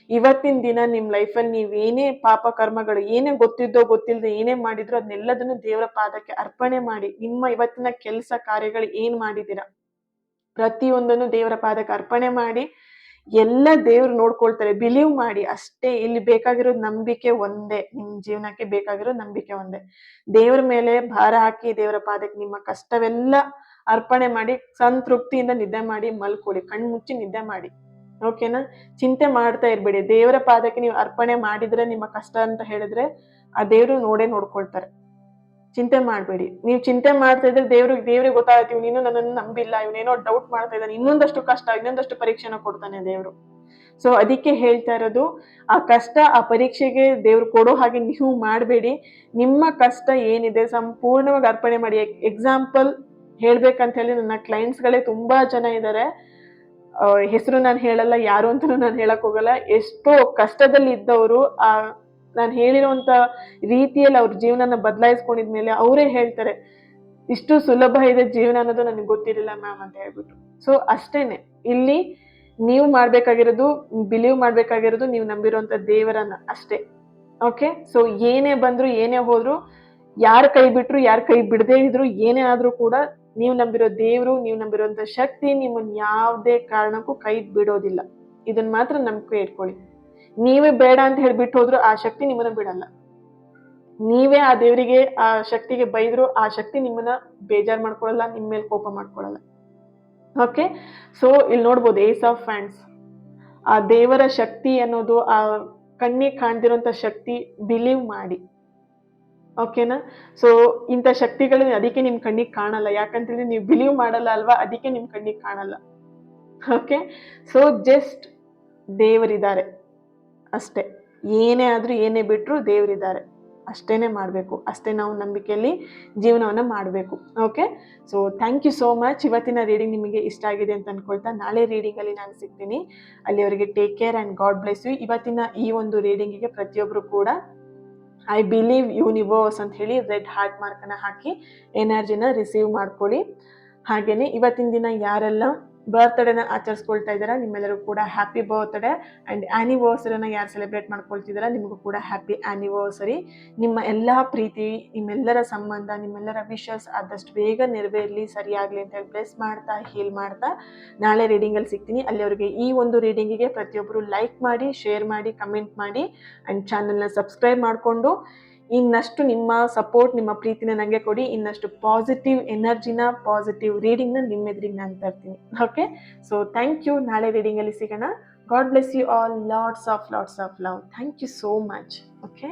ಇವತ್ತಿನ ದಿನ ನಿಮ್ ಲೈಫಲ್ಲಿ ನೀವೇನೇ ಪಾಪ ಕರ್ಮಗಳು, ಏನೇ ಗೊತ್ತಿದ್ದೋ ಗೊತ್ತಿಲ್ಲದೆ ಏನೇ ಮಾಡಿದ್ರು ಅದನ್ನೆಲ್ಲದನ್ನು ದೇವರ ಪಾದಕ್ಕೆ ಅರ್ಪಣೆ ಮಾಡಿ. ನಿಮ್ಮ ಇವತ್ತಿನ ಕೆಲಸ ಕಾರ್ಯಗಳು ಏನ್ ಮಾಡಿದ್ದೀರಾ ಪ್ರತಿಯೊಂದನ್ನು ದೇವರ ಪಾದಕ್ಕೆ ಅರ್ಪಣೆ ಮಾಡಿ. ಎಲ್ಲ ದೇವ್ರು ನೋಡ್ಕೊಳ್ತಾರೆ, ಬಿಲೀವ್ ಮಾಡಿ ಅಷ್ಟೇ. ಇಲ್ಲಿ ಬೇಕಾಗಿರೋದು ನಂಬಿಕೆ ಒಂದೇ, ನಿಮ್ ಜೀವನಕ್ಕೆ ಬೇಕಾಗಿರೋದು ನಂಬಿಕೆ ಒಂದೇ. ದೇವರ ಮೇಲೆ ಭಾರ ಹಾಕಿ ದೇವರ ಪಾದಕ್ಕೆ ನಿಮ್ಮ ಕಷ್ಟವೆಲ್ಲ ಅರ್ಪಣೆ ಮಾಡಿ ಸಂತೃಪ್ತಿಯಿಂದ ನಿದ್ದೆ ಮಾಡಿ ಮಲ್ಕೊಳ್ಳಿ, ಕಣ್ಣು ಮುಚ್ಚಿ ನಿದ್ದೆ ಮಾಡಿ. ಓಕೆನಾ? ಚಿಂತೆ ಮಾಡ್ತಾ ಇರ್ಬೇಡಿ. ದೇವರ ಪಾದಕ್ಕೆ ನೀವು ಅರ್ಪಣೆ ಮಾಡಿದ್ರೆ ನಿಮ್ಮ ಕಷ್ಟ ಅಂತ ಹೇಳಿದ್ರೆ ಆ ದೇವ್ರು ನೋಡ್ಕೊಳ್ತಾರೆ. ಚಿಂತೆ ಮಾಡಬೇಡಿ. ನೀವು ಚಿಂತೆ ಮಾಡ್ತಾ ಇದ್ರೆ ದೇವ್ರಿಗೆ ಗೊತ್ತಾಗುತ್ತೆ, ಇವನೇನೋ ನನ್ನನ್ನು ನಂಬಿಲ್ಲ, ಇವನೇನೋ ಡೌಟ್ ಮಾಡ್ತಾ ಇದ್ದಾನೆ, ಇನ್ನೊಂದಷ್ಟು ಕಷ್ಟ, ಇನ್ನೊಂದಷ್ಟು ಪರೀಕ್ಷೆನ ಕೊಡ್ತಾನೆ ದೇವ್ರು. ಸೊ ಅದಕ್ಕೆ ಹೇಳ್ತಾ ಇರೋದು, ಆ ಕಷ್ಟ, ಆ ಪರೀಕ್ಷೆಗೆ ದೇವ್ರು ಕೊಡೋ ಹಾಗೆ ನೀವು ಮಾಡಬೇಡಿ. ನಿಮ್ಮ ಕಷ್ಟ ಏನಿದೆ ಸಂಪೂರ್ಣವಾಗಿ ಅರ್ಪಣೆ ಮಾಡಿ. ಎಕ್ಸಾಂಪಲ್ ಹೇಳ್ಬೇಕಂತ ಹೇಳಿ ನನ್ನ ಕ್ಲೈಂಟ್ಸ್ಗಳೇ ತುಂಬಾ ಜನ ಇದ್ದಾರೆ. ಹೆಸರು ನಾನು ಹೇಳಲ್ಲ, ಯಾರು ಅಂತಾನು ನಾನು ಹೇಳಕ್ ಹೋಗಲ್ಲ. ಎಷ್ಟೋ ಕಷ್ಟದಲ್ಲಿ ಇದ್ದವರು ನಾನು ಹೇಳಿರುವಂತ ರೀತಿಯಲ್ಲಿ ಅವ್ರ ಜೀವನನ ಬದಲಾಯಿಸ್ಕೊಂಡಿದ್ಮೇಲೆ ಅವರೇ ಹೇಳ್ತಾರೆ, ಇಷ್ಟು ಸುಲಭ ಇದೆ ಜೀವನ ಅನ್ನೋದು ನನಗೆ ಗೊತ್ತಿರಲಿಲ್ಲ ಮ್ಯಾಮ್ ಅಂತ ಹೇಳ್ಬಿಟ್ಟು. ಸೊ ಅಷ್ಟೇನೆ, ಇಲ್ಲಿ ನೀವು ಮಾಡ್ಬೇಕಾಗಿರೋದು, ಬಿಲೀವ್ ಮಾಡ್ಬೇಕಾಗಿರೋದು ನೀವು ನಂಬಿರುವಂತ ದೇವರನ್ನ ಅಷ್ಟೇ. ಓಕೆ, ಸೊ ಏನೇ ಬಂದ್ರು ಏನೇ ಹೋದ್ರು, ಯಾರ ಕೈ ಬಿಟ್ರು ಯಾರ ಕೈ ಬಿಡದೇ ಇದ್ರು, ಏನೇ ಆದ್ರೂ ಕೂಡ ನೀವು ನಂಬಿರೋ ದೇವ್ರು, ನೀವು ನಂಬಿರುವಂತ ಶಕ್ತಿ ನಿಮ್ಮನ್ನ ಯಾವುದೇ ಕಾರಣಕ್ಕೂ ಕೈ ಬಿಡೋದಿಲ್ಲ. ಇದನ್ನ ಮಾತ್ರ ನಂಬಿಕೆ ಇಟ್ಕೊಳ್ಳಿ. ನೀವೇ ಬೇಡ ಅಂತ ಹೇಳಿ ಬಿಟ್ಟು ಹೋದ್ರು ಆ ಶಕ್ತಿ ನಿಮ್ಮನ್ನ ಬಿಡಲ್ಲ. ನೀವೇ ಆ ದೇವರಿಗೆ, ಆ ಶಕ್ತಿಗೆ ಬೈದ್ರು ಆ ಶಕ್ತಿ ನಿಮ್ಮನ್ನ ಬೇಜಾರ್ ಮಾಡ್ಕೊಳಲ್ಲ, ನಿಮ್ಮ ಮೇಲೆ ಕೋಪ ಮಾಡ್ಕೊಳಲ್ಲ. ಓಕೆ, ಸೊ ಇಲ್ಲಿ ನೋಡ್ಬೋದು ಏಸ್ ಆಫ್ ಫ್ಯಾಂಡ್ಸ್. ಆ ದೇವರ ಶಕ್ತಿ ಅನ್ನೋದು ಆ ಕಣ್ಣಿಗೆ ಕಾಣ್ದಿರೋಂಥ ಶಕ್ತಿ, ಬಿಲೀವ್ ಮಾಡಿ. ಓಕೆನಾ? ಸೊ ಇಂಥ ಶಕ್ತಿಗಳು ಅದಕ್ಕೆ ನಿಮ್ ಕಣ್ಣಿಗೆ ಕಾಣಲ್ಲ, ಯಾಕಂತೇಳಿ ನೀವು ಬಿಲೀವ್ ಮಾಡಲ್ಲ ಅಲ್ವಾ, ಅದಕ್ಕೆ ನಿಮ್ ಕಣ್ಣಿಗೆ ಕಾಣಲ್ಲ. ಓಕೆ, ಸೊ ಜಸ್ಟ್ ದೇವರಿದ್ದಾರೆ ಅಷ್ಟೇ. ಏನೇ ಆದ್ರೂ ಏನೇ ಬಿಟ್ರು ದೇವರಿದ್ದಾರೆ ಅಷ್ಟೇನೆ ಮಾಡಬೇಕು. ಅಷ್ಟೇ ನಾವು ನಂಬಿಕೆಯಲ್ಲಿ ಜೀವನವನ್ನ ಮಾಡಬೇಕು. Okay, so thank you so much. ಇವತ್ತಿನ ರೀಡಿಂಗ್ ನಿಮಗೆ ಇಷ್ಟ ಆಗಿದೆ ಅಂತ ಅನ್ಕೊಳ್ತಾ ನಾಳೆ ರೀಡಿಂಗ್ ಅಲ್ಲಿ ನಾನು ಸಿಗ್ತೀನಿ. ಅಲ್ಲಿವರೆಗೆ take care and God bless you. ಇವತ್ತಿನ ಈ ಒಂದು ರೀಡಿಂಗಿಗೆ ಪ್ರತಿಯೊಬ್ರು ಕೂಡ ಐ ಬಿಲೀವ್ ಯೂನಿವರ್ಸ್ ಅಂತ ಹೇಳಿ ರೆಡ್ ಹಾರ್ಟ್ ಮಾರ್ಕನ್ನ ಹಾಕಿ ಎನರ್ಜಿನ ರಿಸೀವ್ ಮಾಡ್ಕೊಳ್ಳಿ. ಹಾಗೇನೆ ಇವತ್ತಿನ ದಿನ ಯಾರೆಲ್ಲ ಬರ್ತ್ಡೇನ ಆಚರಿಸ್ಕೊಳ್ತಾ ಇದ್ದೀರಾ, ನಿಮ್ಮೆಲ್ಲರೂ ಕೂಡ ಹ್ಯಾಪಿ ಬರ್ತ್ಡೇ. ಆ್ಯಂಡ್ ಆ್ಯನಿವರ್ಸರಿನ ಯಾರು ಸೆಲೆಬ್ರೇಟ್ ಮಾಡ್ಕೊಳ್ತಿದ್ದೀರಾ, ನಿಮಗೂ ಕೂಡ ಹ್ಯಾಪಿ ಆ್ಯನಿವರ್ಸರಿ. ನಿಮ್ಮ ಎಲ್ಲ ಪ್ರೀತಿ, ನಿಮ್ಮೆಲ್ಲರ ಸಂಬಂಧ, ನಿಮ್ಮೆಲ್ಲರ ವಿಶಸ್ ಆದಷ್ಟು ಬೇಗ ನೆರವೇರಲಿ, ಸರಿಯಾಗಲಿ ಅಂತ ಹೇಳಿ ಬ್ಲೆಸ್ ಮಾಡ್ತಾ, ಹೀಲ್ ಮಾಡ್ತಾ, ನಾಳೆ ರೀಡಿಂಗಲ್ಲಿ ಸಿಗ್ತೀನಿ. ಅಲ್ಲಿವರೆಗೆ ಈ ಒಂದು ರೀಡಿಂಗಿಗೆ ಪ್ರತಿಯೊಬ್ಬರು ಲೈಕ್ ಮಾಡಿ, ಶೇರ್ ಮಾಡಿ, ಕಮೆಂಟ್ ಮಾಡಿ ಆ್ಯಂಡ್ ಚಾನಲ್ನ ಸಬ್ಸ್ಕ್ರೈಬ್ ಮಾಡಿಕೊಂಡು ಇನ್ನಷ್ಟು ನಿಮ್ಮ ಸಪೋರ್ಟ್, ನಿಮ್ಮ ಪ್ರೀತಿನ ನನಗೆ ಕೊಡಿ. ಇನ್ನಷ್ಟು ಪಾಸಿಟಿವ್ ಎನರ್ಜಿನ, ಪಾಸಿಟಿವ್ ರೀಡಿಂಗ್ನ ನಿಮ್ಮೆದುರಿಗೆ ನಾನು ತರ್ತೀನಿ. Okay, so thank you. ನಾಳೆ ರೀಡಿಂಗಲ್ಲಿ ಸಿಗೋಣ. God bless you all. Lots of love. Thank you so much. Okay.